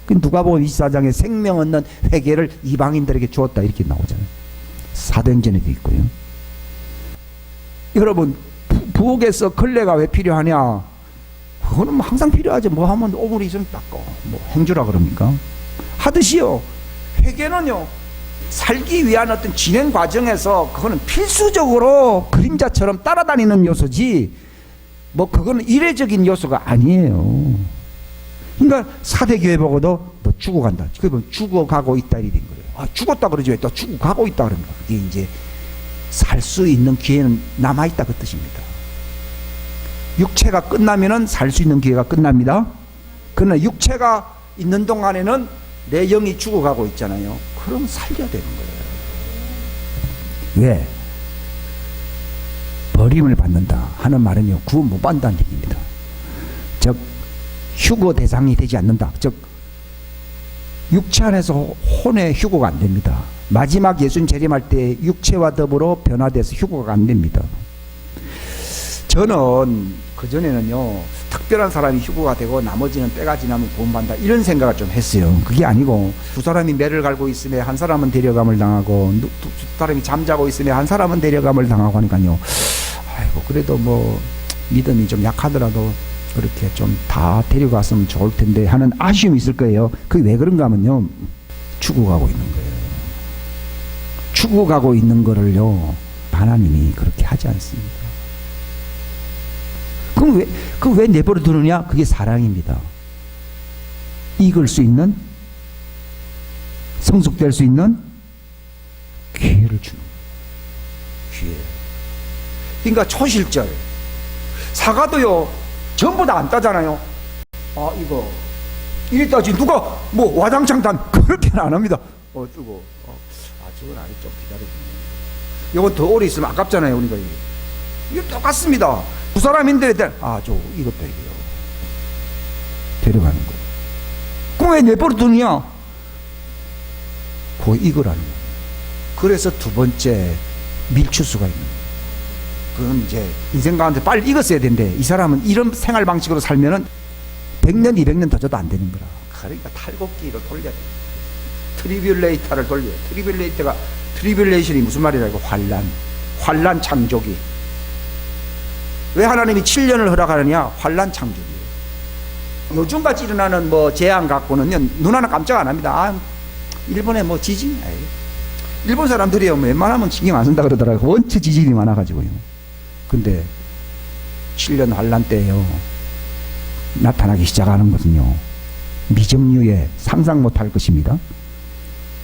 Speaker 1: 누가복음 24장에 생명 얻는 회개를 이방인들에게 주었다 이렇게 나오잖아요. 사도행전에도 있고요. 여러분, 부엌에서 걸레가 왜 필요하냐? 그거는 뭐 항상 필요하죠. 뭐 하면 오므리 좀 닦고 뭐 행주라 그럽니까? 하듯이요, 회개는요, 살기 위한 어떤 진행 과정에서 그거는 필수적으로 그림자처럼 따라다니는 요소지, 뭐 그거는 이례적인 요소가 아니에요. 그러니까 사대교회 보고도 너 죽어간다, 그러면 죽어가고 있다 이렇게 된 거예요. 아, 죽었다 그러지 왜 또 죽어가고 있다 그런가? 그게 이제 살 수 있는 기회는 남아있다 그 뜻입니다. 육체가 끝나면은 살 수 있는 기회가 끝납니다. 그러나 육체가 있는 동안에는 내 영이 죽어가고 있잖아요. 그럼 살려야 되는 거예요. 왜? 버림을 받는다 하는 말은요, 구원 못 받는다는 얘기입니다. 즉 휴거 대상이 되지 않는다. 즉 육체 안에서 혼의 휴거가 안 됩니다. 마지막 예수님 재림할 때 육체와 더불어 변화돼서 휴거가 안 됩니다. 저는 그전에는요, 특별한 사람이 휴거가 되고 나머지는 때가 지나면 구원받는다 이런 생각을 좀 했어요. 그게 아니고 두 사람이 매를 갈고 있으면 한 사람은 데려감을 당하고 두 사람이 잠자고 있으면 한 사람은 데려감을 당하고 하니까요, 아이고 그래도 뭐 믿음이 좀 약하더라도 그렇게 좀 다 데려갔으면 좋을 텐데 하는 아쉬움이 있을 거예요. 그게 왜 그런가 하면요, 죽어가고 있는 거예요. 죽어가고 있는 거를요, 하나님이 그렇게 하지 않습니다. 그럼 왜 내버려 두느냐? 그게 사랑입니다. 익을 수 있는, 성숙될 수 있는 기회를 주는 거예요. 기회. 그러니까 초실절. 사과도요, 전부 다 안 따잖아요. 아, 이거 이리 따지 누가 뭐 와장창 단 그렇게는 안 합니다. 뜨고 저건 아직 좀 기다려주네. 이거 더 오래 있으면 아깝잖아요. 우리가 이게 똑같습니다. 두 사람인데 저 이것도 이게요. 데려가는 거예요. 그럼 왜 내버려 두느냐? 그거 이거라는 거예요. 그래서 두 번째 밀추수가 있는 거예요. 그건 이제 인생 가운데 빨리 익었어야 되는데 이 사람은 이런 생활 방식으로 살면은 100년, 200년 더 줘도 안 되는 거라. 그러니까 탈곡기를 돌려야 돼. 트리뷸레이터를 돌려요. 트리뷸레이션이 무슨 말이라 이거 환란 창조기. 왜 하나님이 7년을 허락하느냐? 환란 창조기예요. 요즘같이 일어나는 뭐 재앙 갖고는요, 눈 하나 깜짝 안 합니다. 일본에 뭐 지진, 일본 사람들이요, 웬만하면 신경 안 쓴다 그러더라고요. 원체 지진이 많아가지고요. 근데 7년 환란 때요, 나타나기 시작하는 것은요, 미정유의 상상 못할 것입니다.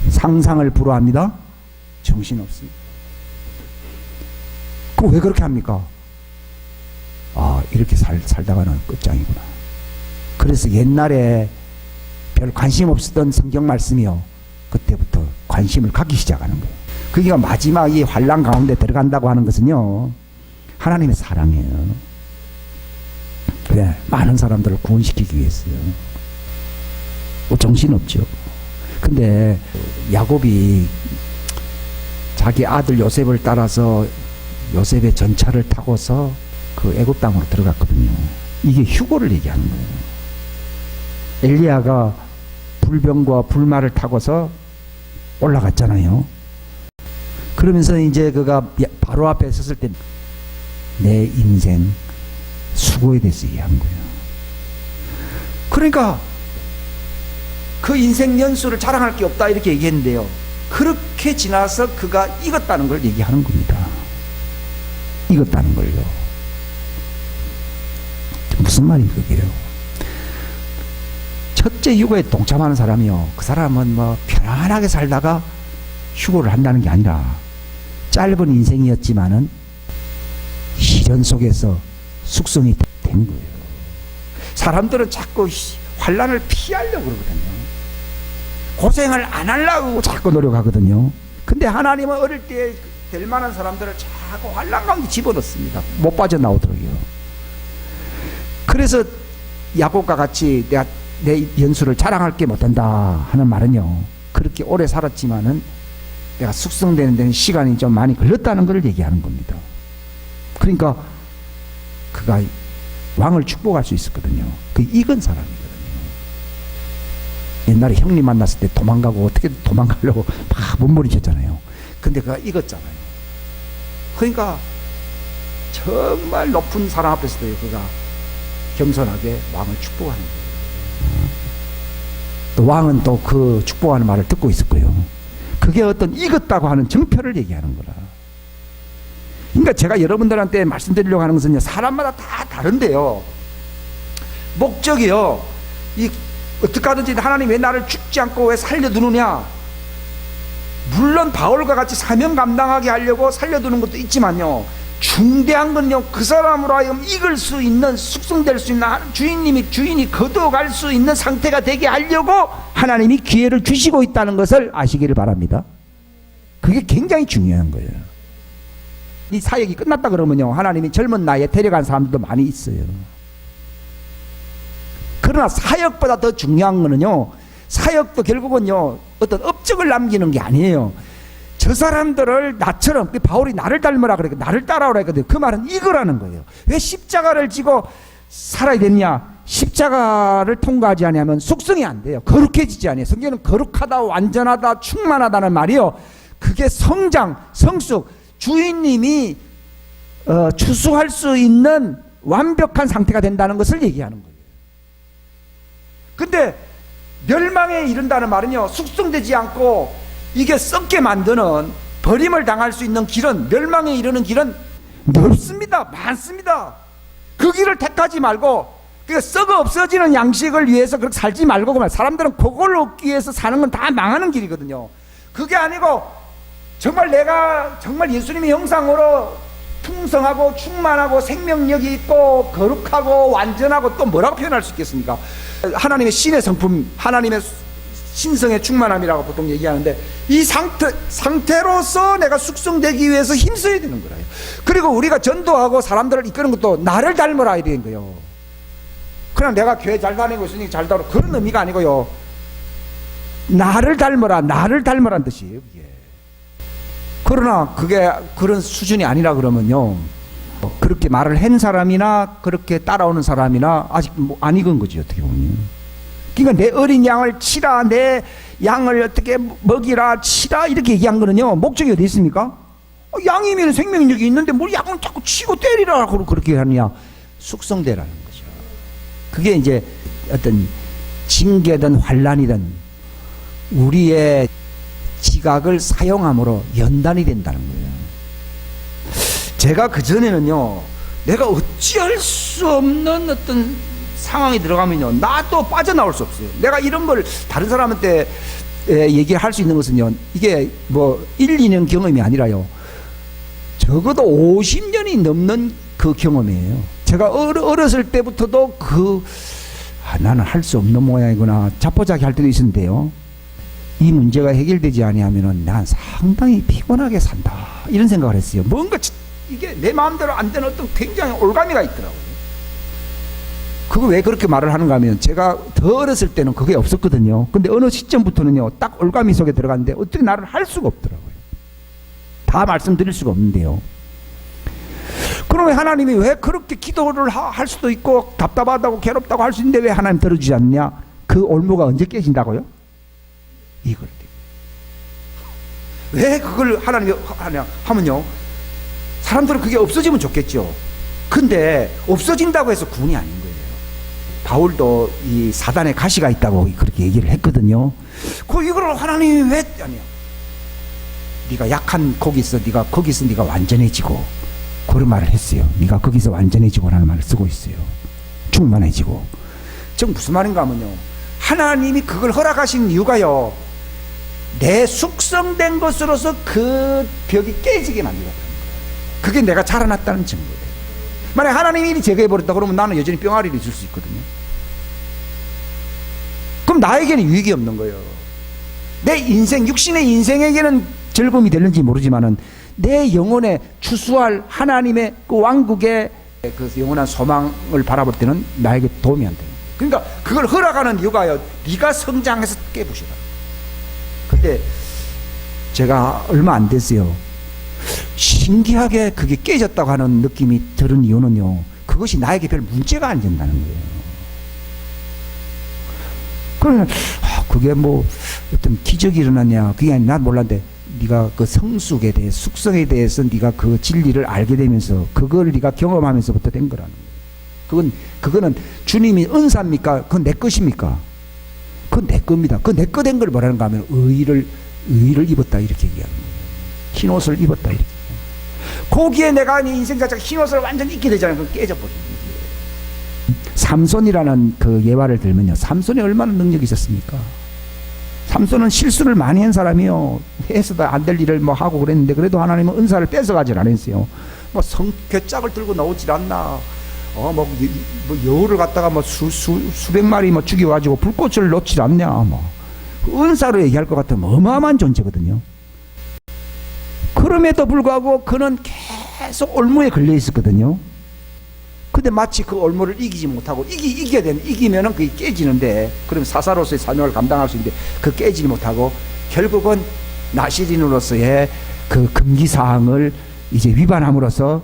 Speaker 1: 상상을 불허합니다. 정신없습니다. 그럼 왜 그렇게 합니까? 이렇게 살다가는 끝장이구나. 그래서 옛날에 별 관심 없었던 성경 말씀이요, 그때부터 관심을 갖기 시작하는 거예요. 그게 마지막 이 환난 가운데 들어간다고 하는 것은요, 하나님의 사랑이에요. 그래, 많은 사람들을 구원시키기 위해서요. 정신없죠. 근데 야곱이 자기 아들 요셉을 따라서 요셉의 전차를 타고서 그 애굽 땅으로 들어갔거든요. 이게 휴고를 얘기하는 거예요. 엘리야가 불병과 불말을 타고서 올라갔잖아요. 그러면서 이제 그가 바로 앞에 섰을 때 내 인생 수고에 대해서 얘기한 거예요. 그러니까 그 인생 연수를 자랑할 게 없다 이렇게 얘기했는데요, 그렇게 지나서 그가 익었다는 걸 얘기하는 겁니다. 익었다는 걸요. 무슨 말이 그게요? 첫째 휴고에 동참하는 사람이요, 그 사람은 뭐 편안하게 살다가 휴고를 한다는 게 아니라 짧은 인생이었지만은 시련 속에서 숙성이 된 거예요. 사람들은 자꾸 환난을 피하려고 그러거든요. 고생을 안 하려고 자꾸 노력하거든요. 근데 하나님은 어릴 때 될 만한 사람들을 자꾸 환난 가운데 집어넣습니다. 못 빠져나오도록요. 그래서 야곱과 같이 내가 내 연수를 자랑할 게 못한다 하는 말은요, 그렇게 오래 살았지만은 내가 숙성되는 데는 시간이 좀 많이 걸렸다는 걸 얘기하는 겁니다. 그러니까 그가 왕을 축복할 수 있었거든요. 그 익은 사람이거든요. 옛날에 형님 만났을 때 도망가고 어떻게 도망가려고 막 몸부림쳤잖아요. 근데 그가 익었잖아요. 그러니까 정말 높은 사람 앞에서도 그가 겸손하게 왕을 축복하는 거예요. 또 왕은 또 그 축복하는 말을 듣고 있을 거예요. 그게 어떤 익었다고 하는 정표를 얘기하는 거라. 그러니까 제가 여러분들한테 말씀드리려고 하는 것은요, 사람마다 다 다른데요, 목적이요, 어떻게 하든지 하나님 왜 나를 죽지 않고 왜 살려두느냐, 물론 바울과 같이 사명 감당하게 하려고 살려두는 것도 있지만요, 중대한 건요, 그 사람으로 하여금 익을 수 있는, 숙성될 수 있는, 주인이 거둬갈 수 있는 상태가 되게 하려고 하나님이 기회를 주시고 있다는 것을 아시기를 바랍니다. 그게 굉장히 중요한 거예요. 이 사역이 끝났다 그러면요, 하나님이 젊은 나이에 데려간 사람들도 많이 있어요. 그러나 사역보다 더 중요한 거는요, 사역도 결국은요, 어떤 업적을 남기는 게 아니에요. 저 사람들을 나처럼, 바울이 나를 닮으라 그랬거든, 나를 따라오라 했거든. 그 말은 이거라는 거예요. 왜 십자가를 지고 살아야 되냐? 십자가를 통과하지 않으면 숙성이 안 돼요. 거룩해지지 않아요. 성경은 거룩하다, 완전하다, 충만하다는 말이요, 그게 성장, 성숙, 주인님이 추수할 수 있는 완벽한 상태가 된다는 것을 얘기하는 거예요. 근데 멸망에 이른다는 말은요, 숙성되지 않고 이게 썩게 만드는, 버림을 당할 수 있는 길은, 멸망에 이르는 길은 넓습니다. 많습니다. 그 길을 택하지 말고, 그 썩어 없어지는 양식을 위해서 그렇게 살지 말고, 그만 사람들은 그걸 얻기 위해서 사는 건 다 망하는 길이거든요. 그게 아니고 정말 내가 정말 예수님의 형상으로 풍성하고 충만하고 생명력이 있고 거룩하고 완전하고, 또 뭐라고 표현할 수 있겠습니까? 하나님의 신의 성품, 하나님의 신성의 충만함이라고 보통 얘기하는데, 이 상태로서 내가 숙성되기 위해서 힘써야 되는 거예요. 그리고 우리가 전도하고 사람들을 이끄는 것도 나를 닮으라 해야 되는 거예요. 그냥 내가 교회 잘 다니고 있으니 잘 다니고, 그런 의미가 아니고요, 나를 닮으라, 나를 닮으라는 뜻이에요. 그게. 그러나 그게 그런 수준이 아니라 그러면요, 그렇게 말을 한 사람이나 그렇게 따라오는 사람이나 아직 안 익은 거지, 어떻게 보면. 그러니까 내 어린 양을 치라, 내 양을 어떻게 먹이라, 치라, 이렇게 얘기한 거는요, 목적이 어디 있습니까? 양이면 생명력이 있는데 뭘 양을 자꾸 치고 때리라고 그렇게 하느냐. 숙성되라는 거죠. 그게 이제 어떤 징계든 환난이든 우리의 지각을 사용함으로 연단이 된다는 거예요. 제가 그전에는요, 내가 어찌할 수 없는 어떤 상황이 들어가면요, 나도 빠져나올 수 없어요. 내가 이런 걸 다른 사람한테 얘기할 수 있는 것은요, 이게 뭐 1, 2년 경험이 아니라요, 적어도 50년이 넘는 그 경험이에요. 제가 어렸을 때부터도 나는 할 수 없는 모양이구나, 자포자기 할 때도 있었는데요, 이 문제가 해결되지 아니하면은 난 상당히 피곤하게 산다, 이런 생각을 했어요. 뭔가 이게 내 마음대로 안 되는 어떤 굉장히 올가미가 있더라고요. 그거 왜 그렇게 말을 하는가 하면, 제가 더 어렸을 때는 그게 없었거든요. 근데 어느 시점부터는요, 딱 올가미 속에 들어갔는데 어떻게 나를 할 수가 없더라고요. 다 말씀드릴 수가 없는데요. 그러면 하나님이 왜 그렇게 기도를 할 수도 있고 답답하다고 괴롭다고 할 수 있는데 왜 하나님 들어주지 않냐? 그 올무가 언제 깨진다고요? 이걸 왜 그걸 하나님이 하냐 하면요, 사람들은 그게 없어지면 좋겠죠. 근데 없어진다고 해서 구원이 아닌 거예요. 바울도 이 사단의 가시가 있다고 그렇게 얘기를 했거든요. 이걸 하나님이 왜 아니야? 네가 약한 거기서 네가 완전해지고, 그런 말을 했어요. 네가 거기서 완전해지고라는 말을 쓰고 있어요. 충만해지고. 즉 무슨 말인가 하면요, 하나님이 그걸 허락하신 이유가요, 내 숙성된 것으로서 그 벽이 깨지게 만들었다는 거예요. 그게 내가 자라났다는 증거예요. 만약 하나님이 이리 제거해버렸다 그러면 나는 여전히 뿅아리를 있을 수 있거든요. 그럼 나에게는 유익이 없는 거예요. 내 인생, 육신의 인생에게는 즐거움이 되는지 모르지만은 내 영혼에 추수할 하나님의 그 왕국의 그 영원한 소망을 바라볼 때는 나에게 도움이 안 돼요. 그러니까 그걸 허락하는 이유가요, 네가 성장해서 깨부시라. 근데 제가 얼마 안 됐어요. 신기하게 그게 깨졌다고 하는 느낌이 들은 이유는요, 그것이 나에게 별 문제가 안 된다는 거예요. 그러면 그게 뭐 어떤 기적이 일어났냐, 그게 아니라 난 몰랐는데, 네가 그 성숙에 대해, 숙성에 대해서 네가 그 진리를 알게 되면서 그걸 네가 경험하면서부터 된 거라는 거예요. 그거는 주님이 은사입니까? 그건 내 것입니까? 그건 내 겁니다. 그건 내 거 된 걸 뭐라는가 하면 의를 입었다, 이렇게 얘기하는 거예요. 흰 옷을 입었다, 이렇게. 거기에 내가 인생 자체가 흰 옷을 완전히 입게 되잖아요. 그건 깨져버리는 거예요. 삼손이라는 그 예화를 들면요, 삼손이 얼마나 능력이 있었습니까? 삼손은 실수를 많이 한 사람이요, 해서도 안 될 일을 뭐 하고 그랬는데, 그래도 하나님은 은사를 뺏어가질 않았어요. 뭐 성괴짝을 들고 나오질 않나, 뭐 여우를 갖다가 뭐 수백 마리 뭐 죽여가지고 불꽃을 놓질 않냐, 뭐 그 은사로 얘기할 것 같으면 어마어마한 존재거든요. 그럼에도 불구하고 그는 계속 올무에 걸려 있었거든요. 근데 마치 그 올무를 이기지 못하고, 이겨야 되는, 이기면은 그게 깨지는데, 그럼 사사로서의 사명을 감당할 수 있는데 그 깨지지 못하고 결국은 나시린으로서의 그 금기사항을 이제 위반함으로써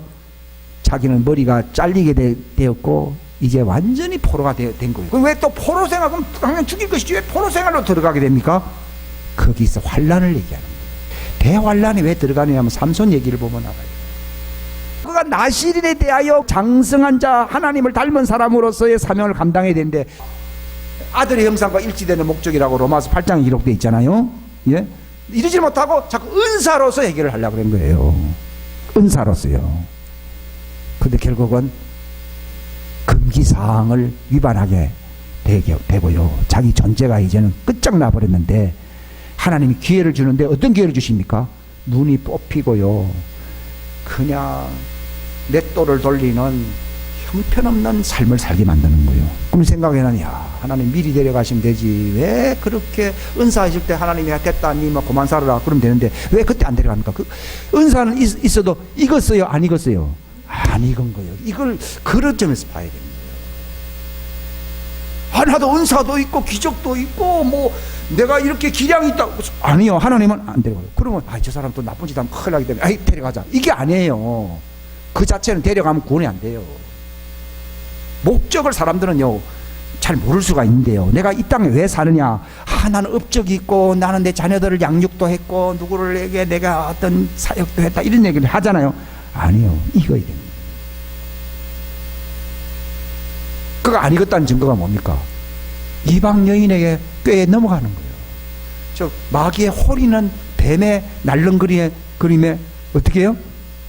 Speaker 1: 자기는 머리가 잘리게 되었고 이제 완전히 포로가 된 거예요. 그럼 왜 또 포로 생활, 그럼 당연히 죽일 것이지 왜 포로 생활로 들어가게 됩니까? 거기서 환난을 얘기하는 거예요. 대환란이 왜 들어가느냐 하면 삼손 얘기를 보면 알아요. 그가 내가 나실인에 대하여 장성한 자, 하나님을 닮은 사람으로서의 사명을 감당해야 되는데, 아들의 형상과 일치되는 목적이라고 로마서 8장에 기록되어 있잖아요. 예? 이러지 못하고 자꾸 은사로서 해결을 하려고 그런 거예요. 은사로서요. 근데 결국은 금기사항을 위반하게 되고요. 자기 존재가 이제는 끝장나 버렸는데, 하나님이 기회를 주는데 어떤 기회를 주십니까? 눈이 뽑히고요. 그냥 맷돌을 돌리는 형편없는 삶을 살게 만드는 거예요. 그럼 생각에는, 야, 하나님 미리 데려가시면 되지. 왜 그렇게 은사하실 때 하나님이 됐다, 니 뭐 그만 살아라 그러면 되는데 왜 그때 안 데려갑니까? 그 은사는 있어도 익었어요? 안 익었어요? 안 익은 거예요. 이걸 그런 점에서 봐야 됩니다. 하나도 은사도 있고 기적도 있고 뭐 내가 이렇게 기량이 있다고. 아니요. 하나님은 안 데려가요. 그러면 저 사람 또 나쁜 짓 하면 큰일 나기 때문에 데려가자. 이게 아니에요. 그 자체는 데려가면 구원이 안 돼요. 목적을 사람들은요 잘 모를 수가 있는데요. 내가 이 땅에 왜 사느냐? 나는 업적이 있고 나는 내 자녀들을 양육도 했고 누구를에게 내가 어떤 사역도 했다 이런 얘기를 하잖아요. 아니요. 익어야 됩니다. 그거 안 익었다는 증거가 뭡니까? 이방 여인에게 꾀에 넘어가는 거예요. 저 마귀의 홀이는 뱀의 날름그림에 어떻게 해요?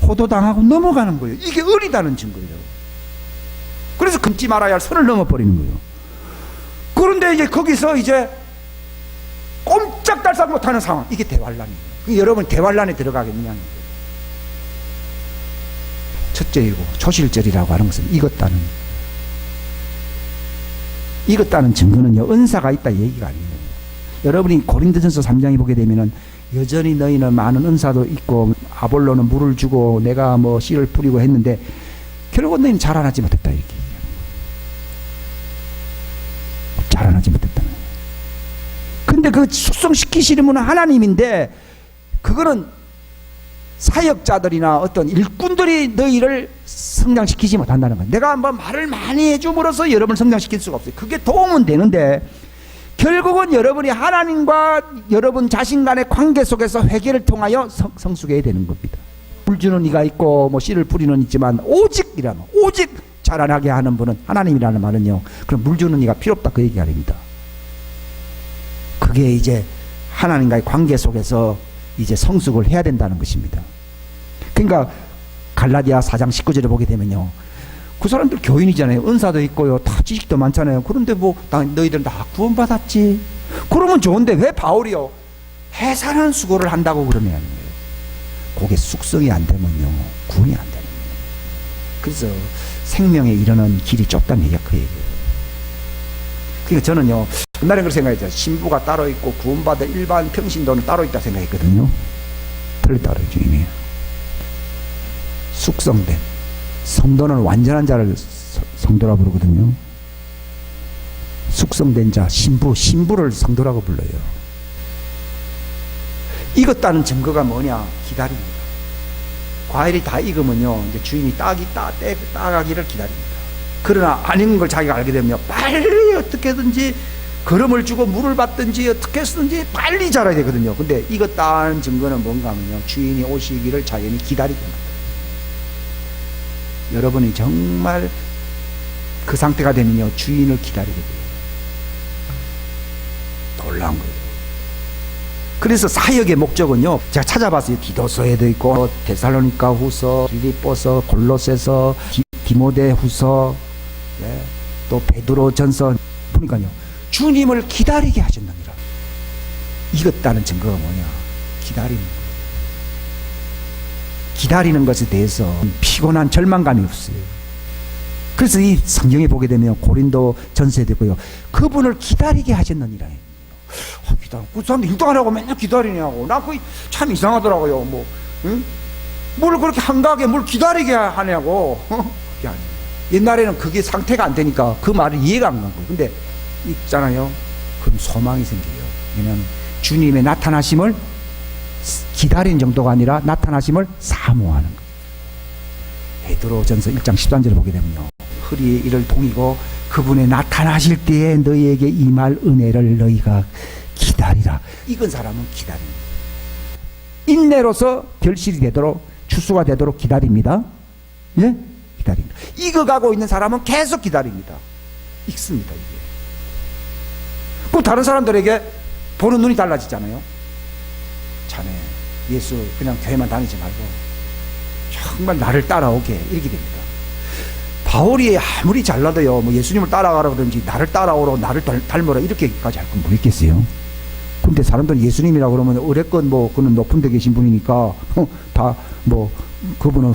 Speaker 1: 호도당하고 넘어가는 거예요. 이게 어리다는 증거예요. 그래서 금지 말아야 할 선을 넘어버리는 거예요. 그런데 이제 거기서 이제 꼼짝달싹 못하는 상황. 이게 대환란이에요. 여러분 대환란에 들어가겠느냐는 거예요. 첫째이고 초실절이라고 하는 것은 익었다는 증거는요 은사가 있다 얘기가 아니에요. 여러분이 고린도전서 3장에 보게 되면은 여전히 너희는 많은 은사도 있고 아볼로는 물을 주고 내가 뭐 씨를 뿌리고 했는데 결국은 너희는 자라나지 못했다 이렇게 얘기해요. 자라나지 못했다는 거예요. 근데 그 숙성시키시는 분은 하나님인데 그거는 사역자들이나 어떤 일꾼들이 너희를 성장시키지 못한다는 거예요. 내가 한번 말을 많이 해줌으로써 여러분을 성장시킬 수가 없어요. 그게 도움은 되는데 결국은 여러분이 하나님과 여러분 자신 간의 관계 속에서 회개를 통하여 성숙해야 되는 겁니다. 물 주는 이가 있고 뭐 씨를 뿌리는 있지만 오직 자라나게 하는 분은 하나님이라는 말은요. 그럼 물 주는 이가 필요 없다 그 얘기 아닙니다. 그게 이제 하나님과의 관계 속에서 이제 성숙을 해야 된다는 것입니다. 그러니까 갈라디아 4장 19절에 보게 되면요. 그 사람들 교인이잖아요. 은사도 있고요. 다 지식도 많잖아요. 그런데 뭐 너희들은 다 구원받았지. 그러면 좋은데 왜 바울이요? 해산한 수고를 한다고 그러면 그게 숙성이 안 되면요. 구원이 안 되는 거예요. 그래서 생명에 이르는 길이 좁다는 얘기가 그 얘기예요. 그러니까 저는요. 옛날에 그렇게 생각했죠. 신부가 따로 있고 구원받은 일반 평신도는 따로 있다 생각했거든요. 틀렸다 그러죠. 이미. 숙성된 성도는 완전한 자를 성도라고 부르거든요. 숙성된 자, 신부를 성도라고 불러요. 익었다는 증거가 뭐냐? 기다립니다. 과일이 다 익으면요, 이제 주인이 따가기를 기다립니다. 그러나 안 익은 걸 자기가 알게 되면 빨리 어떻게든지 거름을 주고 물을 받든지 어떻게 쓰든지 빨리 자라야 되거든요. 근데 익었다는 증거는 뭔가 하면요, 주인이 오시기를 자연히 기다리게 만들어요. 여러분이 정말 그 상태가 되면요, 주인을 기다리게 돼요. 놀라운 거예요. 그래서 사역의 목적은요, 제가 찾아봤어요. 디도서에도 있고 데살로니가 후서, 빌립보서, 골로새서, 디모데 후서, 네, 또 베드로 전서 보니까요, 주님을 기다리게 하셨느니라. 익었다는 증거가 뭐냐? 기다리는 거예요. 기다리는 것에 대해서 피곤한 절망감이 없어요. 그래서 이 성경에 보게 되면 고린도 전서에 되고요, 그분을 기다리게 하셨느니라. 그 사람들 일도 안 하고 맨날 기다리냐고. 나 그게 참 이상하더라고요. 뭐, 응? 뭘 그렇게 한가하게 뭘 기다리게 하냐고. 그게 아니에요. 옛날에는 그게 상태가 안 되니까 그 말을 이해가 안 간 거예요. 근데 있잖아요. 그럼 소망이 생겨요. 왜냐하면 주님의 나타나심을 기다리는 정도가 아니라 나타나심을 사모하는 거예요. 베드로전서 1장 13절을 보게 되면요, 허리에 이를 동이고 그분의 나타나실 때에 너희에게 임할 은혜를 너희가 기다리라. 익은 사람은 기다립니다. 인내로서 결실이 되도록, 추수가 되도록 기다립니다. 예? 기다립니다. 익어가고 있는 사람은 계속 기다립니다. 익습니다, 이게. 그 다른 사람들에게 보는 눈이 달라지잖아요. 자네, 예수 그냥 교회만 다니지 말고 정말 나를 따라오게, 이렇게 됩니다. 바울이 아무리 잘나도요, 뭐 예수님을 따라가라 그러든지 나를 따라오라, 나를 닮으라 이렇게까지 할 건 모르겠어요. 근데 사람들은 예수님이라 그러면 어레건 뭐 그는 높은 데 계신 분이니까 다 뭐 그분은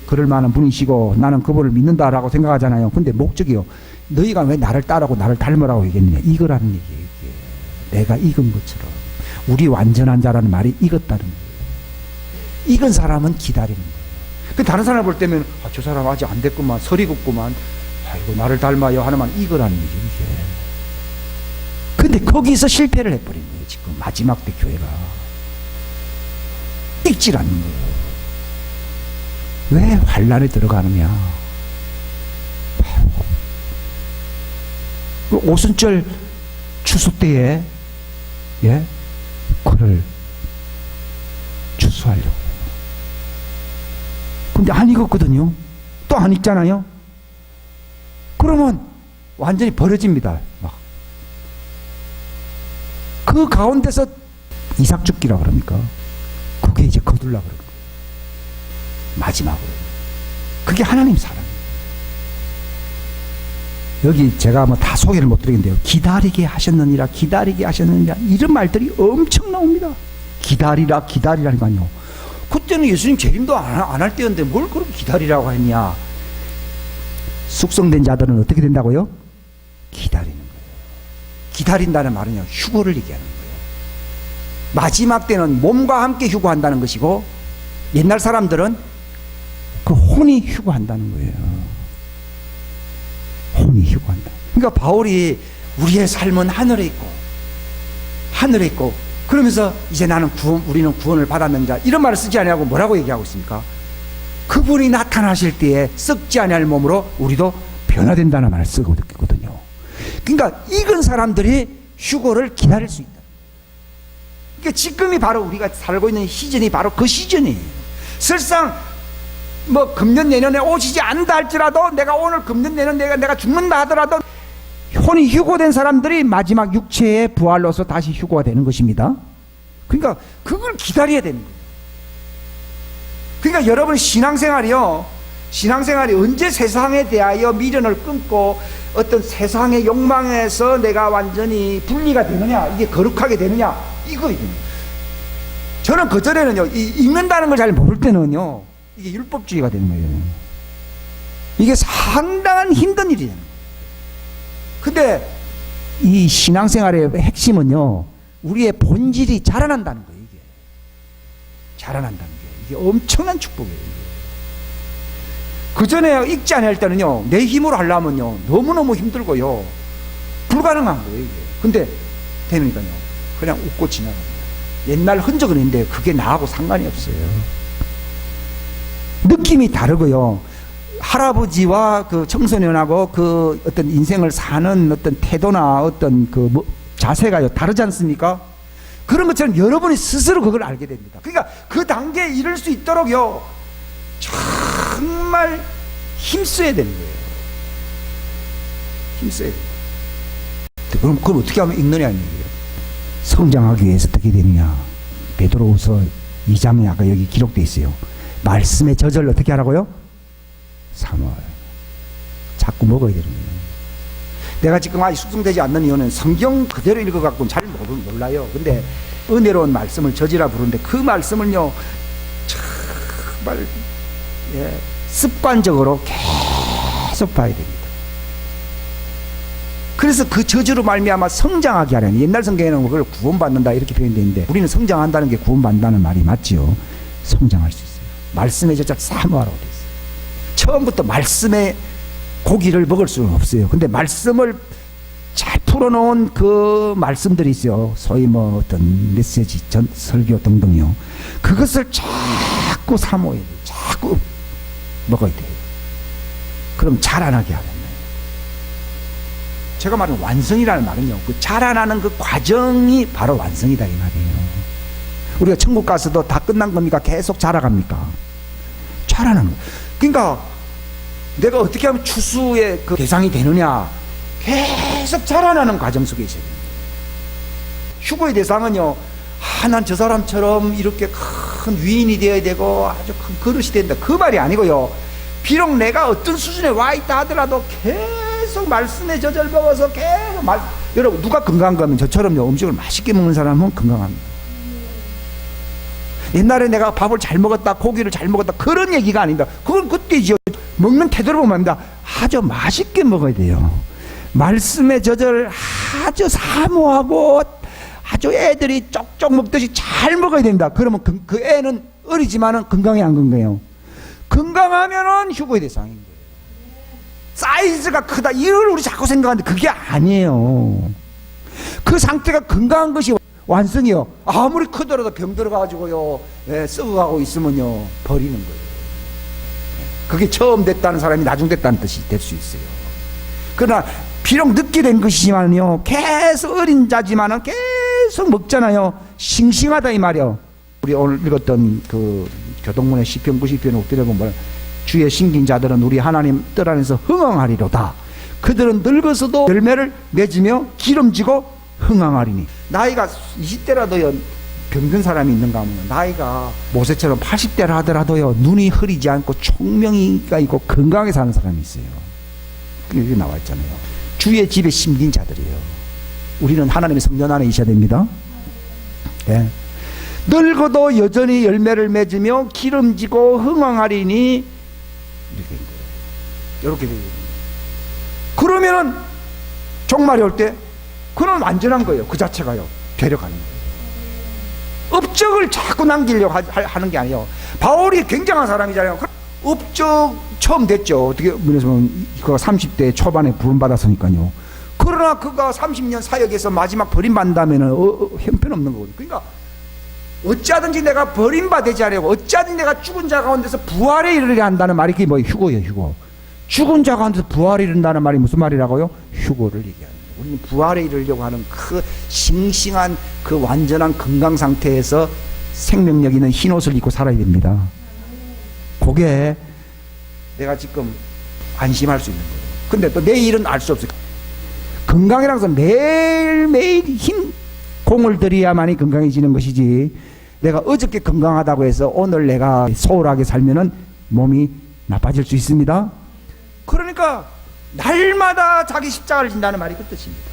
Speaker 1: 그럴 만한 분이시고 나는 그분을 믿는다라고 생각하잖아요. 근데 목적이요, 너희가 왜 나를 따라오고 나를 닮으라고 얘기했느냐, 이거라는 얘기예요. 이게. 내가 익은 것처럼. 우리 완전한 자라는 말이 익었다는 거예요. 익은 사람은 기다리는 거예요. 그 다른 사람을 볼 때면 저 사람 아직 안 됐구만, 설이 굽구만, 아이고 나를 닮아요 하나만, 이거라는 얘기예요, 이게. 근데 거기서 실패를 해버린 거예요. 지금 마지막 때 교회가 익질 않는 거예요. 왜 환란에 들어가느냐, 그 오순절 추수 때에, 예, 그를 추수하려고. 근데 안 익었거든요. 또 안 익잖아요. 그러면 완전히 버려집니다. 막. 그 가운데서 이삭 죽기라 그럽니까? 그게 이제 거둘라 그러는 거예요. 마지막으로. 그게 하나님 사랑이에요. 여기 제가 뭐 다 소개를 못 드리겠는데요. 기다리게 하셨느니라, 기다리게 하셨느니라, 이런 말들이 엄청 나옵니다. 기다리라, 기다리라니까요. 그때는 예수님 재림도 안 할 때였는데 뭘 그렇게 기다리라고 했냐. 숙성된 자들은 어떻게 된다고요? 기다리는 거예요. 기다린다는 말은요, 휴고를 얘기하는 거예요. 마지막 때는 몸과 함께 휴고한다는 것이고, 옛날 사람들은 그 혼이 휴고한다는 거예요. 혼이 휴고한다. 그러니까 바울이 우리의 삶은 하늘에 있고 그러면서 이제 나는 우리는 구원을 받았는 자, 이런 말을 쓰지 않냐고 뭐라고 얘기하고 있습니까? 그분이 나타나실 때에 썩지 아니할 몸으로 우리도 변화된다는 말을 쓰고 있거든요. 그러니까 익은 사람들이 휴고를 기다릴 수 있다. 그러니까 지금이 바로 우리가 살고 있는 시즌이 바로 그 시즌이에요. 설상 뭐 금년 내년에 오시지 않는다 할지라도, 내가 오늘 금년 내년 내가 죽는다 하더라도, 혼이 휴고된 사람들이 마지막 육체의 부활로서 다시 휴고가 되는 것입니다. 그러니까 그걸 기다려야 되는 거예요. 그러니까 여러분 신앙생활이 언제 세상에 대하여 미련을 끊고 어떤 세상의 욕망에서 내가 완전히 분리가 되느냐, 이게 거룩하게 되느냐, 이거거든요. 저는 그전에는요, 읽는다는 걸 잘 모를 때는요, 이게 율법주의가 되는 거예요. 이게 상당한 힘든 일이에요. 근데 이 신앙생활의 핵심은요, 우리의 본질이 자라난다는 거예요. 이게 자라난다는 게, 이게 엄청난 축복이에요. 그 전에 읽지 않을 때는요, 내 힘으로 하려면요 너무너무 힘들고요, 불가능한 거예요, 이게. 근데 되니까요 그냥 웃고 지나가는 거예요. 옛날 흔적은 있는데 그게 나하고 상관이 없어요. 느낌이 다르고요, 할아버지와 그 청소년하고 그 어떤 인생을 사는 어떤 태도나 어떤 그 자세가 다르지 않습니까? 그런 것처럼 여러분이 스스로 그걸 알게 됩니다. 그러니까 그 단계에 이를 수 있도록요, 정말 힘써야 되는 거예요. 힘써야 돼요. 그럼 그걸 어떻게 하면 읽느냐는 얘기예요. 성장하기 위해서 어떻게 되느냐. 베드로후서 2장에 아까 여기 기록되어 있어요. 말씀의 저절을 어떻게 하라고요? 삼월. 자꾸 먹어야 되는 거예요. 내가 지금 아직 숙성되지 않는 이유는 성경 그대로 읽어갖고는 잘 몰라요. 근데 은혜로운 말씀을 저지라 부르는데 그 말씀을요, 정말 습관적으로 계속 봐야 됩니다. 그래서 그 저주로 말미암아 성장하게 하려는, 옛날 성경에는 그걸 구원받는다 이렇게 표현되어 있는데, 우리는 성장한다는 게 구원받는다는 말이 맞지요. 성장할 수 있어요. 말씀의 저자 사모하라고 되어 있어요. 처음부터 말씀의 고기를 먹을 수는 없어요. 근데 말씀을 잘 풀어놓은 그 말씀들이 있어요. 소위 뭐 어떤 메시지, 설교 등등요. 그것을 자꾸 사모해야 돼요. 자꾸 먹어야 돼요. 그럼 자라나게 하는 거예요. 제가 말하는 완성이라는 말은요, 그 자라나는 그 과정이 바로 완성이다 이 말이에요. 우리가 천국 가서도 다 끝난 겁니까? 계속 자라갑니까? 자라는 거예요. 그러니까 내가 어떻게 하면 추수의 그 대상이 되느냐, 계속 자라나는 과정 속에 있어야 됩니다. 휴거의 대상은요, 난 저 사람처럼 이렇게 큰 위인이 되어야 되고 아주 큰 그릇이 된다, 그 말이 아니고요. 비록 내가 어떤 수준에 와 있다 하더라도 계속 말씀에 젖을 먹어서 계속 여러분, 누가 건강한 거면 저처럼요, 음식을 맛있게 먹는 사람은 건강합니다. 옛날에 내가 밥을 잘 먹었다, 고기를 잘 먹었다, 그런 얘기가 아닙니다. 그건 그때지요. 먹는 태도를 보면 합니다. 아주 맛있게 먹어야 돼요. 말씀의 젖을 아주 사모하고 아주 애들이 쪽쪽 먹듯이 잘 먹어야 된다. 그러면 그 애는 어리지만은 건강해, 안 건강해요? 건강하면은 휴거의 대상인 거예요. 사이즈가 크다, 이걸 우리 자꾸 생각하는데 그게 아니에요. 그 상태가 건강한 것이 완성이요. 아무리 크더라도 병 들어가지고요, 썩어가고 있으면요, 버리는 거예요. 그게 처음 됐다는 사람이 나중 됐다는 뜻이 될 수 있어요. 그러나 비록 늦게 된 것이지만요, 계속 어린 자지만은 계속 먹잖아요. 싱싱하다 이 말이요. 우리 오늘 읽었던 그 교동문의 시편 90편 5편에 보면 주의 심긴 자들은 우리 하나님 뜰 안에서 흥황하리로다. 그들은 늙어서도 열매를 맺으며 기름지고 흥황하리니. 나이가 20대라도요 병든 사람이 있는가 하면, 나이가 모세처럼 80대라 하더라도요 눈이 흐리지 않고 총명이가 있고 건강하게 사는 사람이 있어요. 여기 나와 있잖아요. 주의 집에 심긴 자들이에요. 우리는 하나님의 성전 안에 있어야 됩니다. 예. 늙어도 여전히 열매를 맺으며 기름지고 흥황하리니, 이렇게 된 거예요. 이렇게 되는 거예요. 그러면은 종말이 올 때 그는 완전한 거예요. 그 자체가요, 되려가는 거예요. 업적을 자꾸 남기려고 하는 게 아니에요. 바울이 굉장한 사람이잖아요. 업적 처음 됐죠. 어떻게 보면 그가 30대 초반에 부름받았으니까요. 그러나 그가 30년 사역에서 마지막 버림받는다면 형편없는 거거든요. 그러니까 어찌하든지 내가 버림받지 않으려고, 어찌하든지 내가 죽은 자 가운데서 부활에 이르려 한다는 말이 그게 뭐예요? 휴거예요, 휴거. 죽은 자 가운데서 부활에 이른다는 말이 무슨 말이라고요? 휴거를 얘기하는 거예요. 우리는 부활에 이르려고 하는 그 싱싱한 그 완전한 건강 상태에서 생명력 있는 흰 옷을 입고 살아야 됩니다. 그게 내가 지금 안심할 수 있는 거예요. 근데 또 내일은 알 수 없어요. 건강이라서 매일매일 힘 공을 들여야만이 건강해지는 것이지, 내가 어저께 건강하다고 해서 오늘 내가 소홀하게 살면은 몸이 나빠질 수 있습니다. 그러니까 날마다 자기 십자가를 진다는 말이 그 뜻입니다.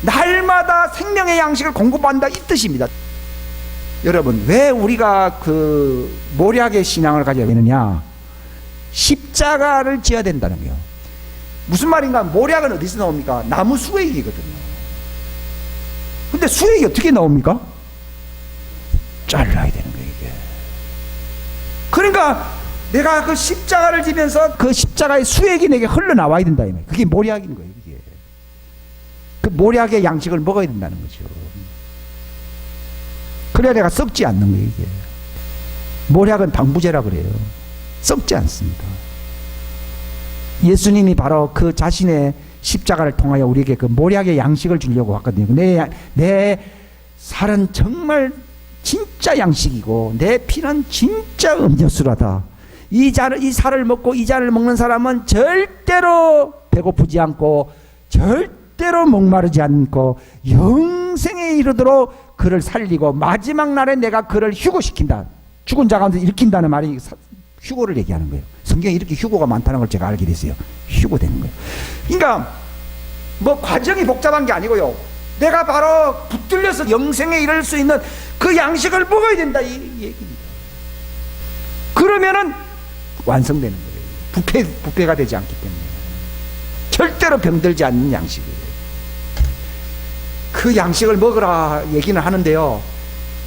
Speaker 1: 날마다 생명의 양식을 공급한다, 이 뜻입니다. 여러분, 왜 우리가 그 모략의 신앙을 가져야 되느냐? 십자가를 지어야 된다는 거예요. 무슨 말인가? 모략은 어디서 나옵니까? 나무 수액이거든요. 근데 수액이 어떻게 나옵니까? 잘라야 되는 거예요, 이게. 그러니까 내가 그 십자가를 지면서 그 십자가의 수액이 내게 흘러나와야 된다, 이 말이에요. 그게 모략인 거예요, 이게. 그 모략의 양식을 먹어야 된다는 거죠. 그래야 내가 썩지 않는 거예요, 이게. 모략은 방부제라 그래요. 썩지 않습니다. 예수님이 바로 그 자신의 십자가를 통하여 우리에게 그 모략의 양식을 주려고 왔거든요. 내 살은 정말 진짜 양식이고 내 피는 진짜 음료수라다. 이 살을 먹고 이 잔을 먹는 사람은 절대로 배고프지 않고 절대로 목마르지 않고 영생에 이르도록 그를 살리고 마지막 날에 내가 그를 휴거시킨다. 죽은 자 가운데 일으킨다는 말이 휴거를 얘기하는 거예요. 성경에 이렇게 휴거가 많다는 걸 제가 알게 됐어요. 휴거되는 거예요. 그러니까 뭐 과정이 복잡한 게 아니고요. 내가 바로 붙들려서 영생에 이를 수 있는 그 양식을 먹어야 된다, 이 얘기입니다. 그러면은 완성되는 거예요. 부패가 되지 않기 때문에. 절대로 병들지 않는 양식이에요. 그 양식을 먹으라 얘기는 하는데요,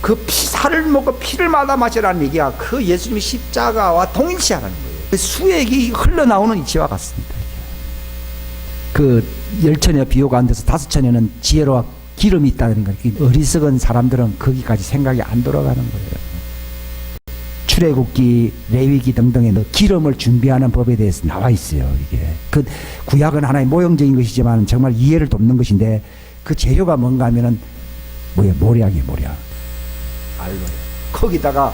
Speaker 1: 그 살을 먹고 피를 마다 마시라는 얘기야 그 예수님의 십자가와 동일시하라는 거예요. 그 수액이 흘러나오는 이치와 같습니다. 그 10처녀 비유가 안 돼서 5처녀는 지혜로와 기름이 있다는 거예요. 어리석은 사람들은 거기까지 생각이 안 돌아가는 거예요. 출애굽기, 레위기 등등에 기름을 준비하는 법에 대해서 나와 있어요. 이게 그 구약은 하나의 모형적인 것이지만 정말 이해를 돕는 것인데, 그 재료가 뭔가 하면은 뭐예요? 모략이에요, 모략. 알로에. 거기다가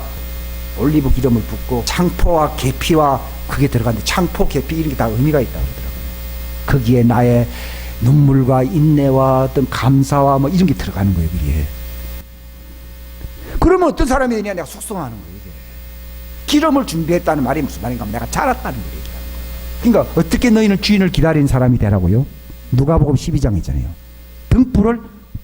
Speaker 1: 올리브 기름을 붓고 창포와 계피와 그게 들어가는데 창포, 계피 이런 게 다 의미가 있다고 그러더라고요. 거기에 나의 눈물과 인내와 어떤 감사와 뭐 이런 게 들어가는 거예요. 그게. 그러면 어떤 사람이 되냐? 내가 속성하는 거예요. 이게. 기름을 준비했다는 말이 무슨 말인가 하면 내가 자랐다는 걸 얘기하는 거예요. 그러니까 어떻게 너희는 주인을 기다리는 사람이 되라고요? 누가복음 12장이잖아요. 등불을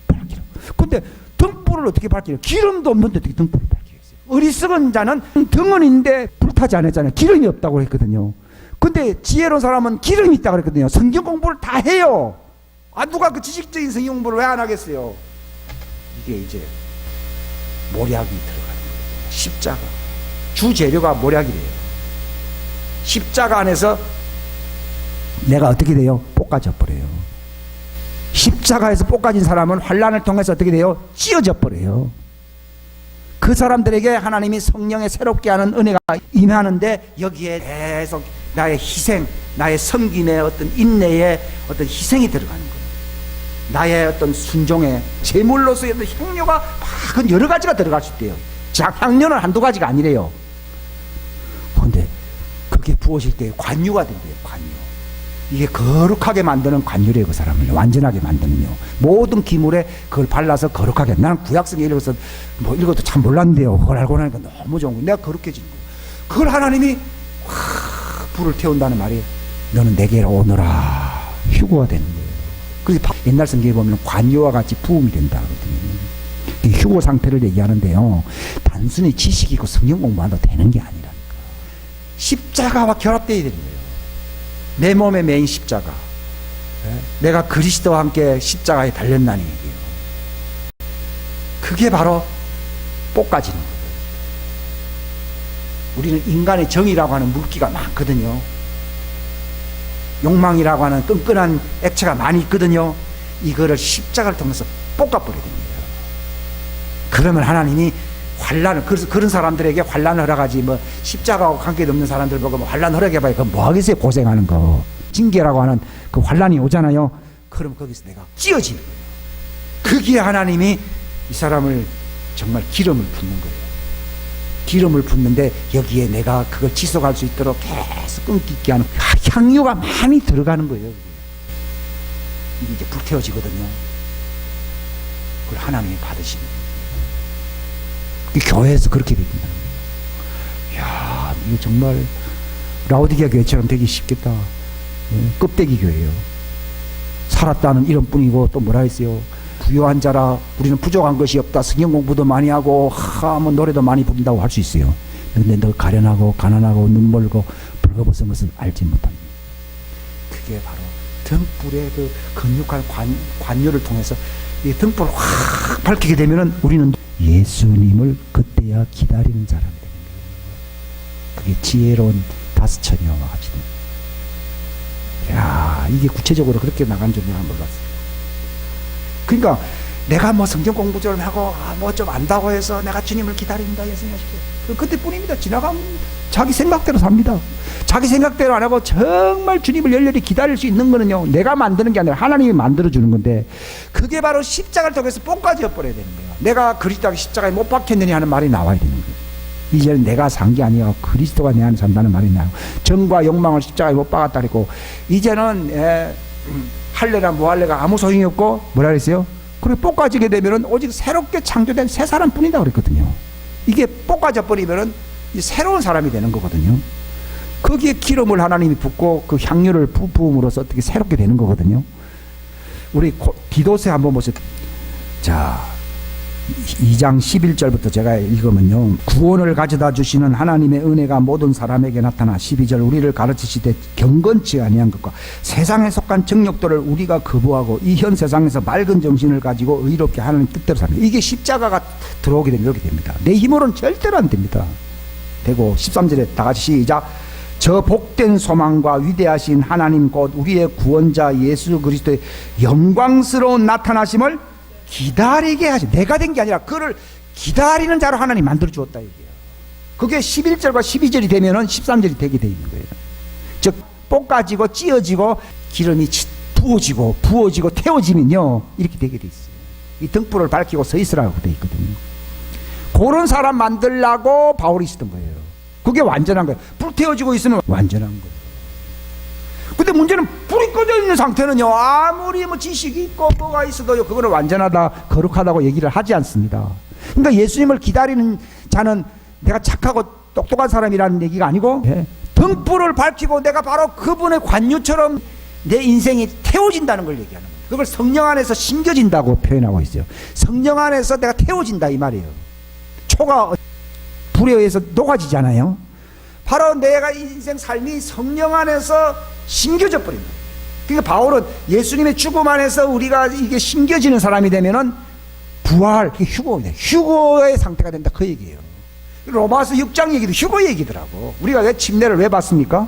Speaker 1: 밝히라. 근데 등불을 어떻게 밝히냐? 기름도 없는데 어떻게 등불을 밝히겠어요? 어리석은 자는 등은 있는데 불타지 않았잖아요. 기름이 없다고 했거든요. 근데 지혜로운 사람은 기름이 있다고 그랬거든요. 성경 공부를 다 해요. 누가 그 지식적인 성경 공부를 왜 안 하겠어요? 이게 이제 모략이 들어가는 거예요. 십자가. 주 재료가 모략이래요. 십자가 안에서 내가 어떻게 돼요? 볶아져 버려요. 십자가에서 볶아진 사람은 환난을 통해서 어떻게 돼요? 찢어져 버려요. 그 사람들에게 하나님이 성령에 새롭게 하는 은혜가 임하는데 여기에 계속 나의 희생, 나의 섬김의 어떤 인내의 어떤 희생이 들어가는 거예요. 나의 어떤 순종의 제물로서의 어떤 향료가 막 여러 가지가 들어갈 수 있대요. 향료는 한두 가지가 아니래요. 그런데 그게 부어질 때 관유가 된대요. 관유. 이게 거룩하게 만드는 관유래요. 그 사람을 완전하게 만드는요. 모든 기물에 그걸 발라서 거룩하게. 나는 구약성에 읽어서 뭐 읽어도 참 몰랐는데요. 그걸 알고 나니까 너무 좋은 거예요. 내가 거룩해진 거. 그걸 하나님이 불을 태운다는 말이 너는 내게로 오너라. 휴거가 되는 거예요. 그래서 옛날 성경에 보면 관유와 같이 부음이 된다 그러거든요. 휴거 상태를 얘기하는데요. 단순히 지식이고 성경 공부한다고 되는 게 아니라니까. 십자가와 결합되어야 되는 거예요. 내 몸에 매인 십자가. 내가 그리스도와 함께 십자가에 달렸나니 얘기해요. 그게 바로 볶아지는 거예요. 우리는 인간의 정이라고 하는 물기가 많거든요. 욕망이라고 하는 끈끈한 액체가 많이 있거든요. 이거를 십자가를 통해서 볶아버려야 됩니다. 그러면 하나님이 환란을, 그래서 그런 사람들에게 환란을 허락하지, 뭐 십자가하고 관계 없는 사람들 보고 뭐 환란 허락해봐야 그거 뭐 하겠어요? 고생하는 거. 징계라고 하는 그 환란이 오잖아요. 그럼 거기서 내가 찌어지는 거예요. 거기에 하나님이 이 사람을 정말 기름을 붓는 거예요. 기름을 붓는데 여기에 내가 그걸 지속할 수 있도록 계속 끈기 있게 하는 향유가 많이 들어가는 거예요. 이게 이제 불태워지거든요. 그걸 하나님이 받으시는 거예요. 교회에서 그렇게 됩니다. 이야, 이거 정말 라오디게아 교회처럼 되기 쉽겠다. 껍데기 교회예요. 살았다는 이름뿐이고 또 뭐라 했어요? 부유한 자라 우리는 부족한 것이 없다. 성경 공부도 많이 하고 뭐 노래도 많이 부른다고 할 수 있어요. 그런데 너 가련하고 가난하고 눈멀고 벌거벗은 것은 알지 못합니다. 그게 바로 등불의 그 근육한 관유를 통해서 이 등불을 확 밝히게 되면은 우리는 예수님을 그때야 기다리는 사람이 되는 거예요. 그게 지혜로운 다스처녀와 같이 됩니다. 야, 이게 구체적으로 그렇게 나간 줄은 몰랐어요. 그러니까 내가 뭐 성경 공부 좀 하고 뭐 좀 안다고 해서 내가 주님을 기다린다 예수님하십시오. 그때뿐입니다. 지나가면 자기 생각대로 삽니다. 자기 생각대로 안 하고 정말 주님을 열렬히 기다릴 수 있는 거는요, 내가 만드는 게 아니라 하나님이 만들어주는 건데, 그게 바로 십자가를 통해서 뽕까지 엎어야 되는 거예요. 내가 그리스도가 십자가에 못 박혔느니 하는 말이 나와야 되는 거예요. 이제는 내가 산 게 아니라 그리스도가 내 안에 산다는 말이 나와요. 정과 욕망을 십자가에 못 박았다 그랬고, 이제는 할래나 뭐할래가 아무 소용이 없고 뭐라 그랬어요? 그리고 볶아지게 되면은 오직 새롭게 창조된 새 사람뿐이다 그랬거든요. 이게 볶아져 버리면은 새로운 사람이 되는 거거든요. 거기에 기름을 하나님이 붓고 그 향유를 부음으로써 어떻게 새롭게 되는 거거든요. 우리 디도스 한번 보세요. 자, 2장 11절부터 제가 읽으면요, 구원을 가져다 주시는 하나님의 은혜가 모든 사람에게 나타나 12절 우리를 가르치시되 경건치 아니한 것과 세상에 속한 정욕들을 우리가 거부하고 이 현 세상에서 맑은 정신을 가지고 의롭게 하나님 뜻대로 삽니다. 이게 십자가가 들어오게 되면 이렇게 됩니다. 내 힘으로는 절대로 안 됩니다. 되고 13절에 다 같이 시작. 저 복된 소망과 위대하신 하나님 곧 우리의 구원자 예수 그리스도의 영광스러운 나타나심을 기다리게 하시. 내가 된 게 아니라 그를 기다리는 자로 하나님 만들어 주었다 얘기예요. 그게 11절과 12절이 되면은 13절이 되게 돼 있는 거예요. 즉 볶아지고 찌어지고 기름이 부어지고 태워지면요, 이렇게 되게 돼 있어요. 이 등불을 밝히고 서 있으라고 돼 있거든요. 그런 사람 만들라고 바울이 있었던 거예요. 그게 완전한 거예요. 불태워지고 있으면 완전한 거예요. 근데 문제는 불이 꺼져 있는 상태는요, 아무리 뭐 지식이 있고 뭐가 있어도요, 그거를 완전하다, 거룩하다고 얘기를 하지 않습니다. 그러니까 예수님을 기다리는 자는 내가 착하고 똑똑한 사람이라는 얘기가 아니고, 등불을 밝히고 내가 바로 그분의 관유처럼 내 인생이 태워진다는 걸 얘기하는 거예요. 그걸 성령 안에서 심겨진다고 표현하고 있어요. 성령 안에서 내가 태워진다 이 말이에요. 초가 불에 의해서 녹아지잖아요. 바로 내가 인생 삶이 성령 안에서 심겨져 버린다. 그러니까 바울은 예수님의 죽음 안에서 우리가 이게 심겨지는 사람이 되면은 부활, 휴거의 상태가 된다 그 얘기예요. 로마서 6장 얘기도 휴거 얘기더라고. 우리가 왜 침례를 왜 받습니까?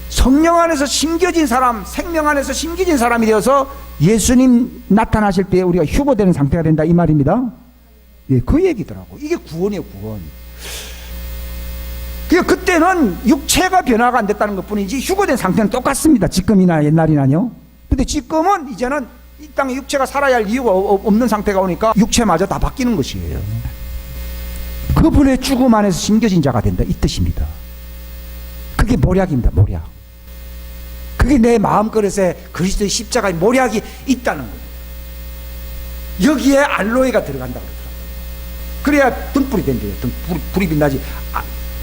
Speaker 1: 성령 안에서 심겨진 사람, 생명 안에서 심겨진 사람이 되어서 예수님 나타나실 때 우리가 휴거되는 상태가 된다 이 말입니다. 예, 그 얘기더라고. 이게 구원이에요, 구원. 그러니까 그때는 육체가 변화가 안 됐다는 것 뿐이지 휴거된 상태는 똑같습니다. 지금이나 옛날이나요. 근데 지금은 이제는 이 땅에 육체가 살아야 할 이유가 없는 상태가 오니까 육체마저 다 바뀌는 것이에요. 그분의 죽음 안에서 심겨진 자가 된다 이 뜻입니다. 그게 모략입니다. 모략. 그게 내 마음그릇에 그리스도의 십자가의 모략이 있다는 거예요. 여기에 알로에가 들어간다 그러더라고요. 그래야 등불이 된대요. 불이 빛나지.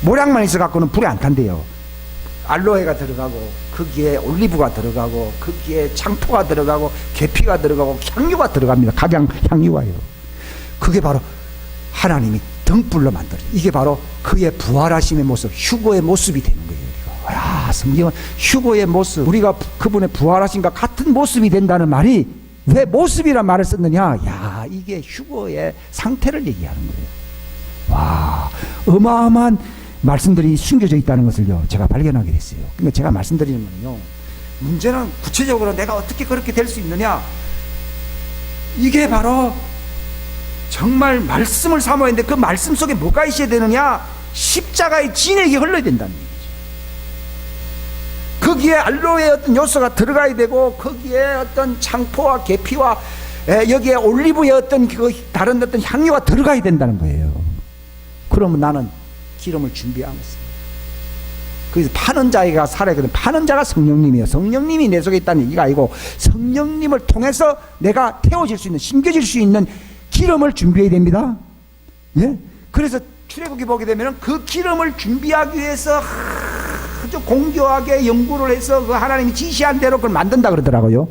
Speaker 1: 모략만 있어 갖고는 불이 안 탄대요. 알로에가 들어가고 거기에 올리브가 들어가고 거기에 창포가 들어가고 계피가 들어가고 향유가 들어갑니다. 각양 향유가요. 그게 바로 하나님이 등불로 만들어요. 이게 바로 그의 부활하심의 모습, 휴거의 모습이 되는 거예요. 야, 성경은 휴거의 모습, 우리가 그분의 부활하심과 같은 모습이 된다는 말이 왜 모습이란 말을 썼느냐? 야, 이게 휴거의 상태를 얘기하는 거예요. 와, 어마어마한 말씀들이 숨겨져 있다는 것을요, 제가 발견하게 됐어요. 그러니까 제가 말씀드리는 거는요, 문제는 구체적으로 내가 어떻게 그렇게 될 수 있느냐? 이게 바로 정말 말씀을 사모해야 되는데 그 말씀 속에 뭐가 있어야 되느냐? 십자가의 진액이 흘러야 된다는 얘기죠. 거기에 알로에의 어떤 요소가 들어가야 되고 거기에 어떤 창포와 계피와 여기에 올리브의 어떤 그 다른 어떤 향유가 들어가야 된다는 거예요. 그러면 나는 기름을 준비하겠습니다. 그래서 파는 자가 살아야 되거든. 파는 자가 성령님이에요. 성령님이 내 속에 있다는 얘기가 아니고 성령님을 통해서 내가 태워질 수 있는, 심겨질 수 있는 기름을 준비해야 됩니다. 예? 그래서 출애굽기 보게 되면 그 기름을 준비하기 위해서 아주 공교하게 연구를 해서 그 하나님이 지시한 대로 그걸 만든다 그러더라고요.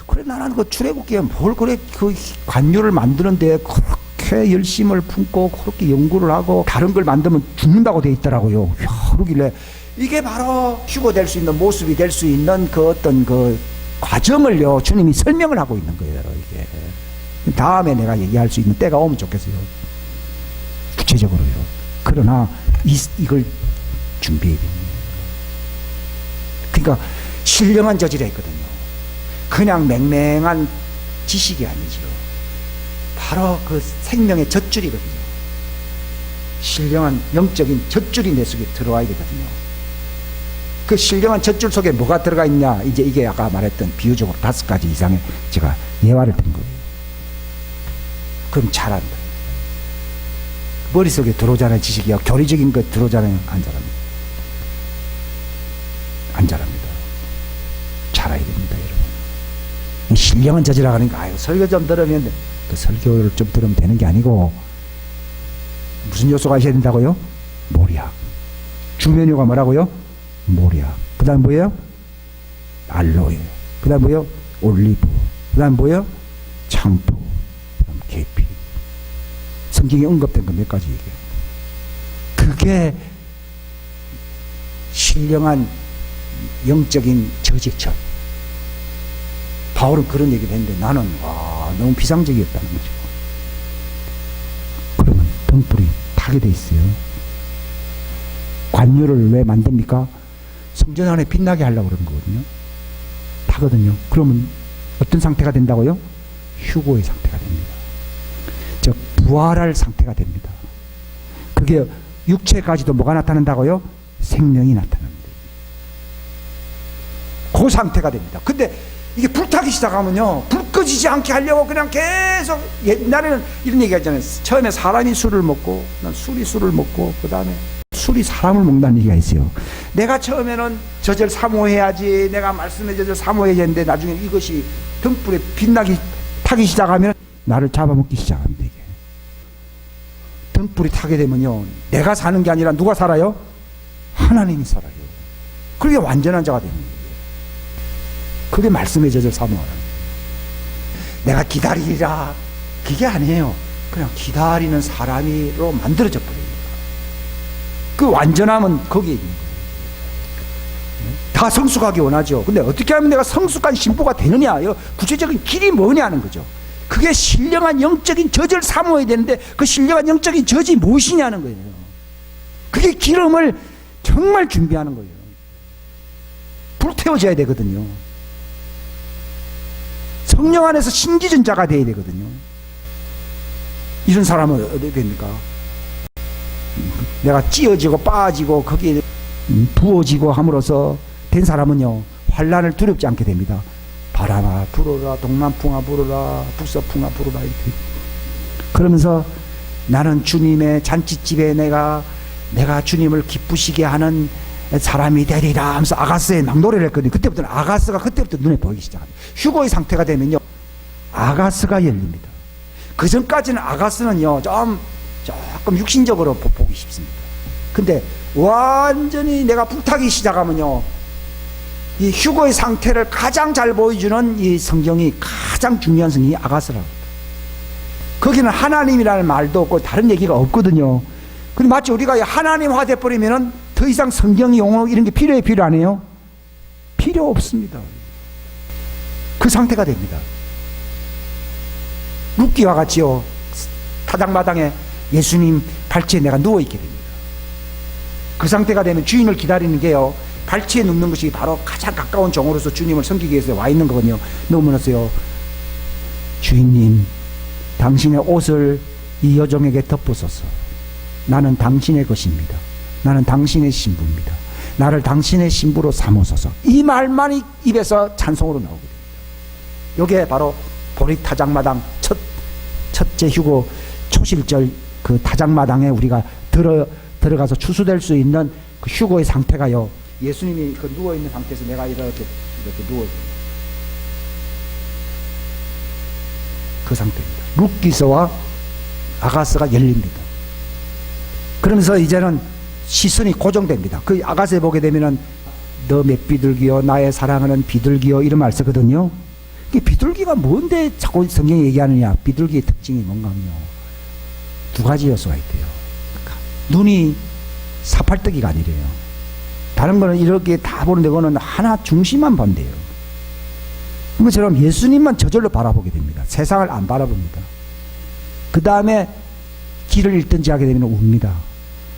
Speaker 1: 그래 나는 그 출애굽기에 뭘 그래 그 관유를 만드는데 그렇게 열심을 품고 그렇게 연구를 하고 다른 걸 만들면 죽는다고 돼 있더라고요. 야, 그러길래 이게 바로 휴거될 수 있는 모습이 될 수 있는 그 어떤 그 과정을요 주님이 설명을 하고 있는 거예요. 이게 다음에 내가 얘기할 수 있는 때가 오면 좋겠어요. 구체적으로요. 그러나 이걸 준비해야 됩니다. 그러니까 신령한 저지라 했거든요. 그냥 맹맹한 지식이 아니죠. 바로 그 생명의 젖줄이거든요. 신령한 영적인 젖줄이 내 속에 들어와야 되거든요. 그 신령한 젖줄 속에 뭐가 들어가 있냐? 이제 이게 아까 말했던 비유적으로 5가지 이상의 제가 예화를 든 거예요. 그럼 잘한다. 머릿속에 들어오잖아요. 지식이요. 교리적인 것 들어오잖아요. 안 잘합니다. 안 잘합니다. 잘해야 됩니다, 여러분. 신령한 저지라 하니까 아유 설교 좀 들으면 그 설교를 좀 들으면 되는 게 아니고 무슨 요소가 있어야 된다고요? 모략. 주변요가 뭐라고요? 모략. 그 다음 뭐예요? 알로에. 그 다음 뭐예요? 올리브. 그 다음 뭐예요? 창포. 그 다음 계피. 성경에 언급된 거 몇 가지 얘기해요. 그게 신령한 영적인 저지처. 바울은 그런 얘기를 했는데 나는 너무 비상적이었다는 거죠. 그러면 등불이 타게 돼 있어요. 관유를 왜 만듭니까? 성전 안에 빛나게 하려고 그런 거거든요. 타거든요. 그러면 어떤 상태가 된다고요? 휴거의 상태가 됩니다. 즉 부활할 상태가 됩니다. 그게 육체까지도 뭐가 나타난다고요? 생명이 나타납니다. 그 상태가 됩니다. 근데 이게 불타기 시작하면요, 불 꺼지지 않게 하려고 그냥 계속, 옛날에는 이런 얘기 하잖아요. 처음에 사람이 술을 먹고, 난 술이 술을 먹고, 그 다음에 술이 사람을 먹는다는 얘기가 있어요. 내가 처음에는 저절 사모해야지, 내가 말씀에 저절 사모해야 하는데, 나중에 이것이 등불에 빛나기 타기 시작하면 나를 잡아먹기 시작합니다. 이게 등불이 타게 되면요, 내가 사는 게 아니라 누가 살아요? 하나님이 살아요. 그게 완전한 자가 되는 거예요. 그게 말씀에 저절 사모하라. 내가 기다리리라, 그게 아니에요. 그냥 기다리는 사람으로 만들어져 버려요. 그 완전함은 거기에 있는 거예요. 다 성숙하기 원하죠. 근데 어떻게 하면 내가 성숙한 신부가 되느냐, 구체적인 길이 뭐냐는 거죠. 그게 신령한 영적인 젖을 사모해야 되는데, 그 신령한 영적인 젖이 무엇이냐는 거예요. 그게 기름을 정말 준비하는 거예요. 불태워져야 되거든요. 성령 안에서 신기전자가 되어야 되거든요. 이런 사람은 어떻게 됩니까? 내가 찌어지고 빠지고 거기에 부어지고 함으로써 된 사람은요, 환난을 두렵지 않게 됩니다. 바람아 불어라, 동남풍아 불어라, 북서풍아 불어라, 이렇게. 그러면서 나는 주님의 잔치집에 내가 주님을 기쁘시게 하는 사람이 되리라 하면서 아가스에 막 노래를 했거든요. 그때부터는 아가스가 그때부터 눈에 보이기 시작합니다. 휴거의 상태가 되면요, 아가스가 열립니다. 그 전까지는 아가스는요, 조금 육신적으로 보기 쉽습니다. 근데 완전히 내가 불타기 시작하면요, 이 휴거의 상태를 가장 잘 보여주는 이 성경이 가장 중요한 성경이 아가스라고 합니다. 거기는 하나님이라는 말도 없고 다른 얘기가 없거든요. 근데 마치 우리가 하나님화 돼버리면은 더 이상 성경 용어 이런 게 필요 안 해요? 필요 없습니다. 그 상태가 됩니다. 룻기와 같이요, 타작마당에 예수님 발치에 내가 누워있게 됩니다. 그 상태가 되면 주인을 기다리는 게요, 발치에 눕는 것이 바로 가장 가까운 종으로서 주님을 섬기기 위해서 와 있는 거거든요. 누우면서요, 주인님, 당신의 옷을 이 여종에게 덮으소서. 나는 당신의 것입니다. 나는 당신의 신부입니다. 나를 당신의 신부로 삼으소서. 이 말만이 입에서 찬송으로 나오게 됩니다. 이게 바로 보릿 타작마당 첫째 휴거 초실절 그 타작마당에 우리가 들어가서 추수될 수 있는 그 휴거의 상태가요, 예수님이 그 누워있는 상태에서 내가 이렇게 누워있는 그 상태입니다. 룻기서와 아가스가 열립니다. 그러면서 이제는 시선이 고정됩니다. 그 아가스에 보게 되면은 너 몇 비둘기요, 나의 사랑하는 비둘기요, 이런 말 쓰거든요. 이 비둘기가 뭔데 자꾸 성경이 얘기하느냐? 비둘기의 특징이 뭔가요? 두 가지 요소가 있대요. 눈이 사팔뜨기가 아니래요. 다른 거는 이렇게 다 보는데 그거는 하나 중심만 본대요. 그것처럼 예수님만 저절로 바라보게 됩니다. 세상을 안 바라봅니다. 그 다음에 길을 잃든지 하게 되면 웁니다.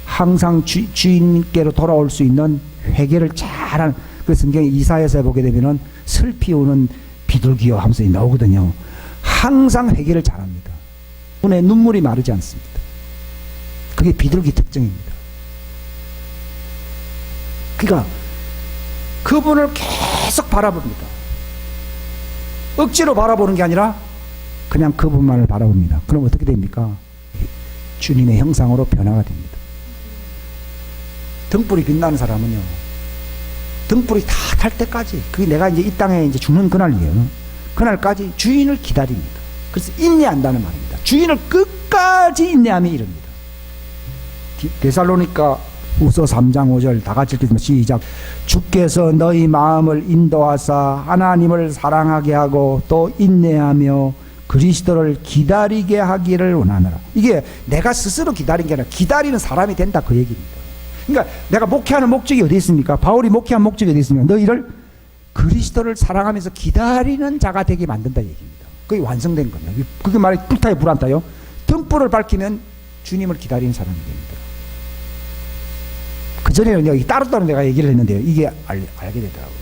Speaker 1: 항상 주인께로 돌아올 수 있는 회개를 잘하는, 그 성경에 이사야서에 보게 되면은 슬피 우는 비둘기요 하면서 나오거든요. 항상 회개를 잘합니다. 눈에 눈물이 마르지 않습니다. 그게 비둘기 특징입니다. 그러니까 그분을 계속 바라봅니다. 억지로 바라보는 게 아니라 그냥 그분만을 바라봅니다. 그럼 어떻게 됩니까? 주님의 형상으로 변화가 됩니다. 등불이 빛나는 사람은요, 등불이 다 탈 때까지, 그게 내가 이제 이 땅에 이제 죽는 그날이에요. 그날까지 주인을 기다립니다. 그래서 인내한다는 말입니다. 주인을 끝까지 인내하며 이릅니다. 데살로니가 후서 3장 5절 다 같이 읽겠습니다. 시작. 주께서 너희 마음을 인도하사 하나님을 사랑하게 하고 또 인내하며 그리스도를 기다리게 하기를 원하노라. 이게 내가 스스로 기다린 게 아니라 기다리는 사람이 된다, 그 얘기입니다. 그러니까 내가 목회하는 목적이 어디 있습니까? 바울이 목회한 목적이 어디 있습니까? 너희를 그리스도를 사랑하면서 기다리는 자가 되게 만든다 얘기입니다. 그게 완성된 겁니다. 그게 말이 불타요, 불 안 타요? 등불을 밝히면 주님을 기다리는 사람이 됩니다. 그 전에는 내가 따로따로 내가 얘기를 했는데요, 이게 알게 되더라고요.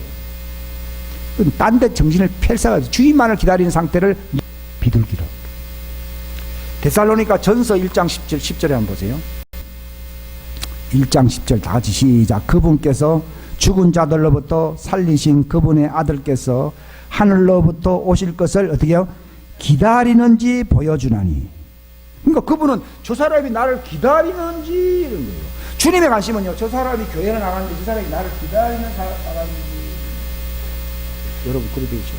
Speaker 1: 딴 데 정신을 펼쳐가지고 주인만을 기다리는 상태를 비둘기라고. 데살로니가 전서 1장 10절에 한번 보세요. 1장 10절 다 같이 시작. 그분께서 죽은 자들로부터 살리신 그분의 아들께서 하늘로부터 오실 것을 어떻게 해요? 기다리는지 보여주나니. 그러니까 그분은 저 사람이 나를 기다리는지 이런 거예요. 주님의 관심은요, 저 사람이 교회를 나가는데 저 사람이 나를 기다리는 사람인지. 여러분, 그래 되죠.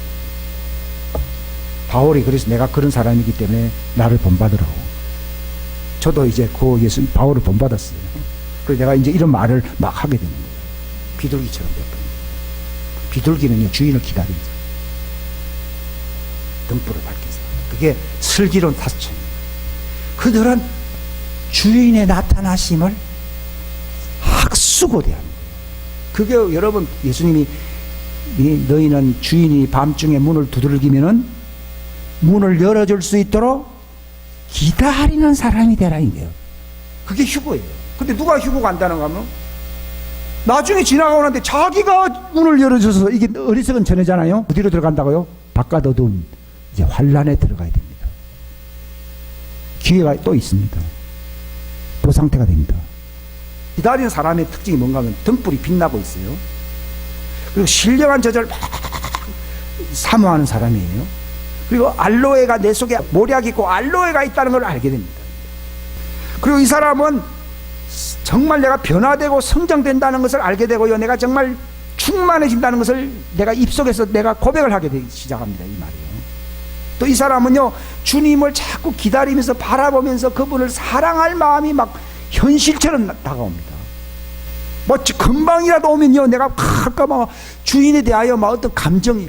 Speaker 1: 바울이 그래서 내가 그런 사람이기 때문에 나를 본받으라고. 저도 이제 그 예수 바울을 본받았어요. 그래서 내가 이제 이런 말을 막 하게 되는 거예요. 비둘기처럼 됐거든요. 비둘기는요, 주인을 기다리는 사람. 등불을 밝힌 사람. 그게 슬기로운 타수천이에요. 그들은 주인의 나타나심을 학수고대하는 거예요. 그게 여러분, 예수님이 너희는 주인이 밤중에 문을 두들기면은 문을 열어줄 수 있도록 기다리는 사람이 되라 이게요. 그게 휴거예요. 근데 누가 휴거 간다는가 하면 나중에 지나가고 나는데 자기가 문을 열어줘서, 이게 어리석은 전해잖아요. 어디로 들어간다고요? 바깥 어두운 이제 환란에 들어가야 됩니다. 기회가 또 있습니다. 그 상태가 됩니다. 기다리는 사람의 특징이 뭔가 하면 등불이 빛나고 있어요. 그리고 신령한 저절을 막 사모하는 사람이에요. 그리고 알로에가 내 속에 모략이 있고 알로에가 있다는 걸 알게 됩니다. 그리고 이 사람은 정말 내가 변화되고 성장된다는 것을 알게 되고요, 내가 정말 충만해진다는 것을 내가 입속에서 내가 고백을 하게 되기 시작합니다. 이 말이에요. 또 이 사람은요, 주님을 자꾸 기다리면서 바라보면서 그분을 사랑할 마음이 막 현실처럼 다가옵니다. 뭐 금방이라도 오면요, 내가 아까 막 주인에 대하여 막 어떤 감정이,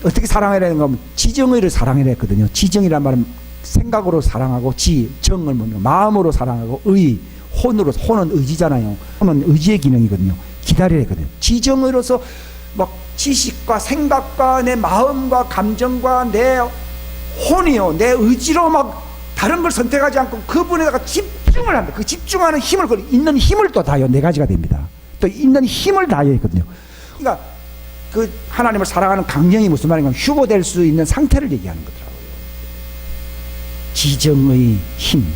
Speaker 1: 어떻게 사랑하라는 거 하면 지정의를 사랑하라 했거든요. 지정이란 말은 생각으로 사랑하고, 정을 뭐냐, 마음으로 사랑하고, 혼은 의지잖아요. 혼은 의지의 기능이거든요. 기다리라 했거든요. 지정의로서 막 지식과 생각과 내 마음과 감정과 내 혼이요, 내 의지로 막 다른 걸 선택하지 않고 그분에다가 집중을 합니다. 그 집중하는 힘을, 있는 힘을 또 다해요. 네 가지가 됩니다. 또 있는 힘을 다해야 했거든요. 그러니까 그 하나님을 사랑하는 강령이 무슨 말인가 하면 휴고될 수 있는 상태를 얘기하는 거더라고요. 지정의 힘,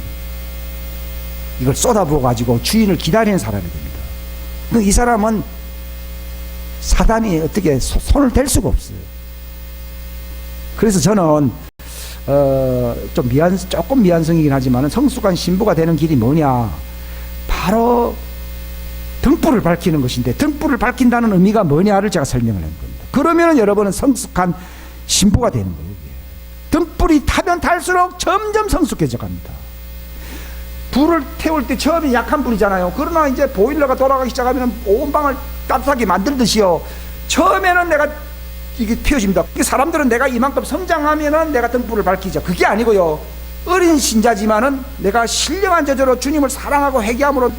Speaker 1: 이걸 쏟아부어 가지고 주인을 기다리는 사람이 됩니다. 이 사람은 사단이 어떻게 손을 댈 수가 없어요. 그래서 저는 조금 미안성이긴 하지만 성숙한 신부가 되는 길이 뭐냐, 바로 등불을 밝히는 것인데, 등불을 밝힌다는 의미가 뭐냐를 제가 설명을 한 겁니다. 그러면 여러분은 성숙한 신부가 되는 거예요. 등불이 타면 탈수록 점점 성숙해져 갑니다. 불을 태울 때 처음에 약한 불이잖아요. 그러나 이제 보일러가 돌아가기 시작하면 온 방을 따뜻하게 만들듯이요, 처음에는 내가 이게 피워집니다. 사람들은 내가 이만큼 성장하면은 내가 등불을 밝히죠. 그게 아니고요, 어린 신자지만은 내가 신령한 저절로 주님을 사랑하고 회개함으로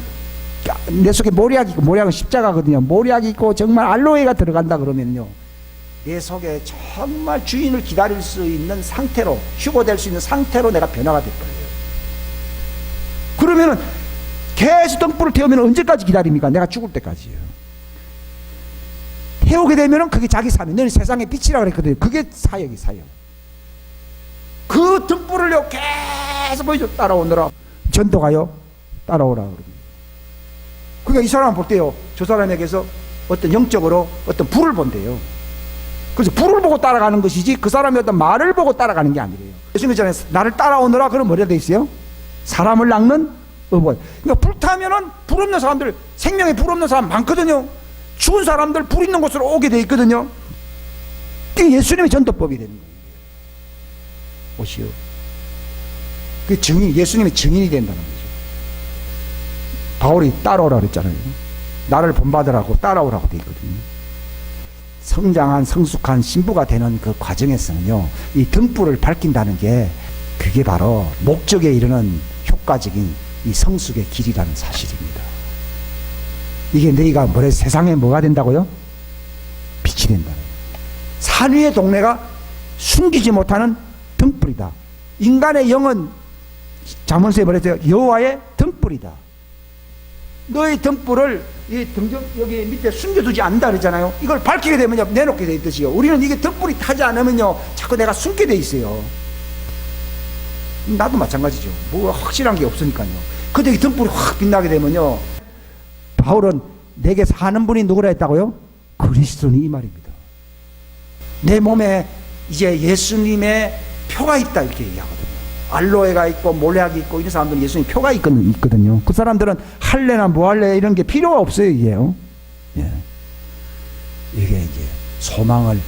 Speaker 1: 내 속에 모략이 있고, 모략은 십자가거든요. 모략이 있고 정말 알로에가 들어간다 그러면요, 내 속에 정말 주인을 기다릴 수 있는 상태로, 휴고될 수 있는 상태로 내가 변화가 돼버려요. 그러면은 계속 등불을 태우면 언제까지 기다립니까? 내가 죽을 때까지요. 태우게 되면은 그게 자기 삶이, 너는 세상의 빛이라고 그랬거든요. 그게 사역이 사역. 그 등불을요 계속 보여줘. 따라오너라. 전도가요 따라오라 그럽니다. 그러니까 이 사람 볼 때요, 저 사람에게서 어떤 영적으로 어떤 불을 본대요. 그래서 불을 보고 따라가는 것이지 그 사람의 어떤 말을 보고 따라가는 게 아니래요. 예수님 전에 나를 따라오너라 그럼 뭐라 돼 있어요? 사람을 낚는 어부. 그러니까 불타면은 불 없는 사람들, 생명에 불 없는 사람 많거든요. 죽은 사람들 불 있는 곳으로 오게 돼 있거든요. 이게 예수님의 전도법이 되는 거예요. 오시오. 그 증인, 예수님의 증인이 된다는 거죠. 바울이 따라오라 그랬잖아요. 나를 본받으라고 따라오라고 돼 있거든요. 성장한 성숙한 신부가 되는 그 과정에서는요, 이 등불을 밝힌다는 게 그게 바로 목적에 이르는 효과적인 이 성숙의 길이라는 사실입니다. 이게 너희가 뭐래 세상에 뭐가 된다고요? 빛이 된다. 산 위의 동네가 숨기지 못하는 등불이다. 인간의 영은 잠언서에 말했어요. 여호와의 등불이다. 너의 등불을 이 등정 여기 밑에 숨겨두지 않는다 그랬잖아요. 이걸 밝히게 되면요, 내놓게 돼 있듯이요. 우리는 이게 등불이 타지 않으면요, 자꾸 내가 숨게 돼 있어요. 나도 마찬가지죠. 뭐 확실한 게 없으니까요. 근데 이 등불이 확 빛나게 되면요, 바울은 내게 사는 분이 누구라 했다고요? 그리스도니 이 말입니다. 내 몸에 이제 예수님의 표가 있다 이렇게 얘기하거든요. 알로에가 있고 몰약이 있고 이런 사람들은 예수님 표가 있거든요. 그 사람들은 할례나 무할례 이런 게 필요가 없어요. 이게요. 예. 이게 이제 소망을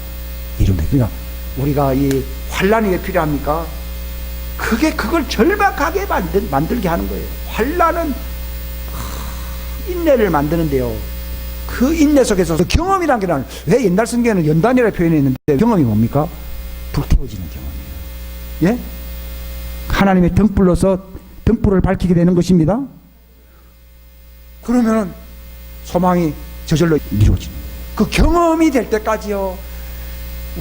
Speaker 1: 이루는. 그러니까 우리가 이 환란이 왜 필요합니까? 그걸 절박하게 만들게 하는 거예요. 환란은 인내를 만드는데요. 그 인내 속에서 경험이라는 게 나는 왜 옛날 성경에는 연단이라고 표현했는데 경험이 뭡니까? 불태워지는 경험이에요. 예? 하나님의 등불로서 등불을 밝히게 되는 것입니다. 그러면 소망이 저절로 이루어지는 거예요. 그 경험이 될 때까지요.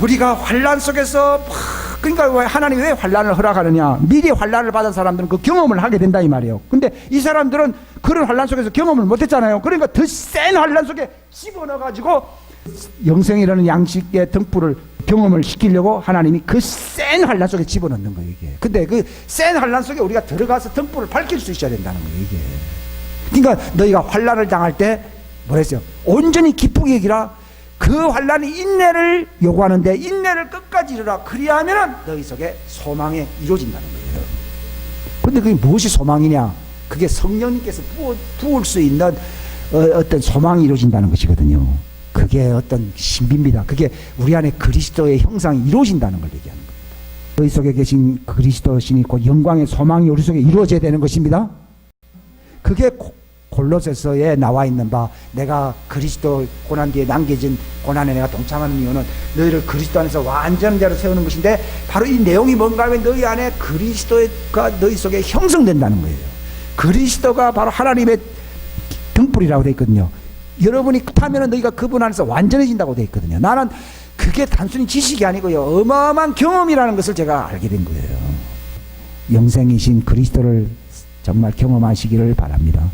Speaker 1: 우리가 환란 속에서 그러니까 하나님이 왜 환란을 허락하느냐? 미리 환란을 받은 사람들은 그 경험을 하게 된다 이 말이에요. 근데 이 사람들은 그런 환란 속에서 경험을 못했잖아요. 그러니까 더 센 환란 속에 집어넣어가지고 영생이라는 양식의 등불을 경험을 시키려고 하나님이 그 센 환란 속에 집어넣는 거예요 이게. 근데 그 센 환란 속에 우리가 들어가서 등불을 밝힐 수 있어야 된다는 거예요 이게. 그러니까 너희가 환란을 당할 때 뭐랬어요? 온전히 기쁘게 여기라. 그 환란이 인내를 요구하는데 인내를 끝까지 이루라. 그리하면은 너희 속에 소망이 이루어진다는 거예요. 근데 그게 무엇이 소망이냐? 그게 성령님께서 부을 수 있는 어떤 소망이 이루어진다는 것이거든요. 그게 어떤 신비입니다. 그게 우리 안에 그리스도의 형상이 이루어진다는 걸 얘기하는 겁니다. 너희 속에 계신 그리스도신이 곧 영광의 소망이 우리 속에 이루어져야 되는 것입니다. 그게 골로새서에 나와 있는 바 내가 그리스도 고난 뒤에 남겨진 고난에 내가 동참하는 이유는 너희를 그리스도 안에서 완전한 자로 세우는 것인데 바로 이 내용이 뭔가 하면 너희 안에 그리스도가 너희 속에 형성된다는 거예요. 그리스도가 바로 하나님의 등불이라고 되어 있거든요. 여러분이 타면 너희가 그분 안에서 완전해진다고 되어 있거든요. 나는 그게 단순히 지식이 아니고요. 어마어마한 경험이라는 것을 제가 알게 된 거예요. 영생이신 그리스도를 정말 경험하시기를 바랍니다.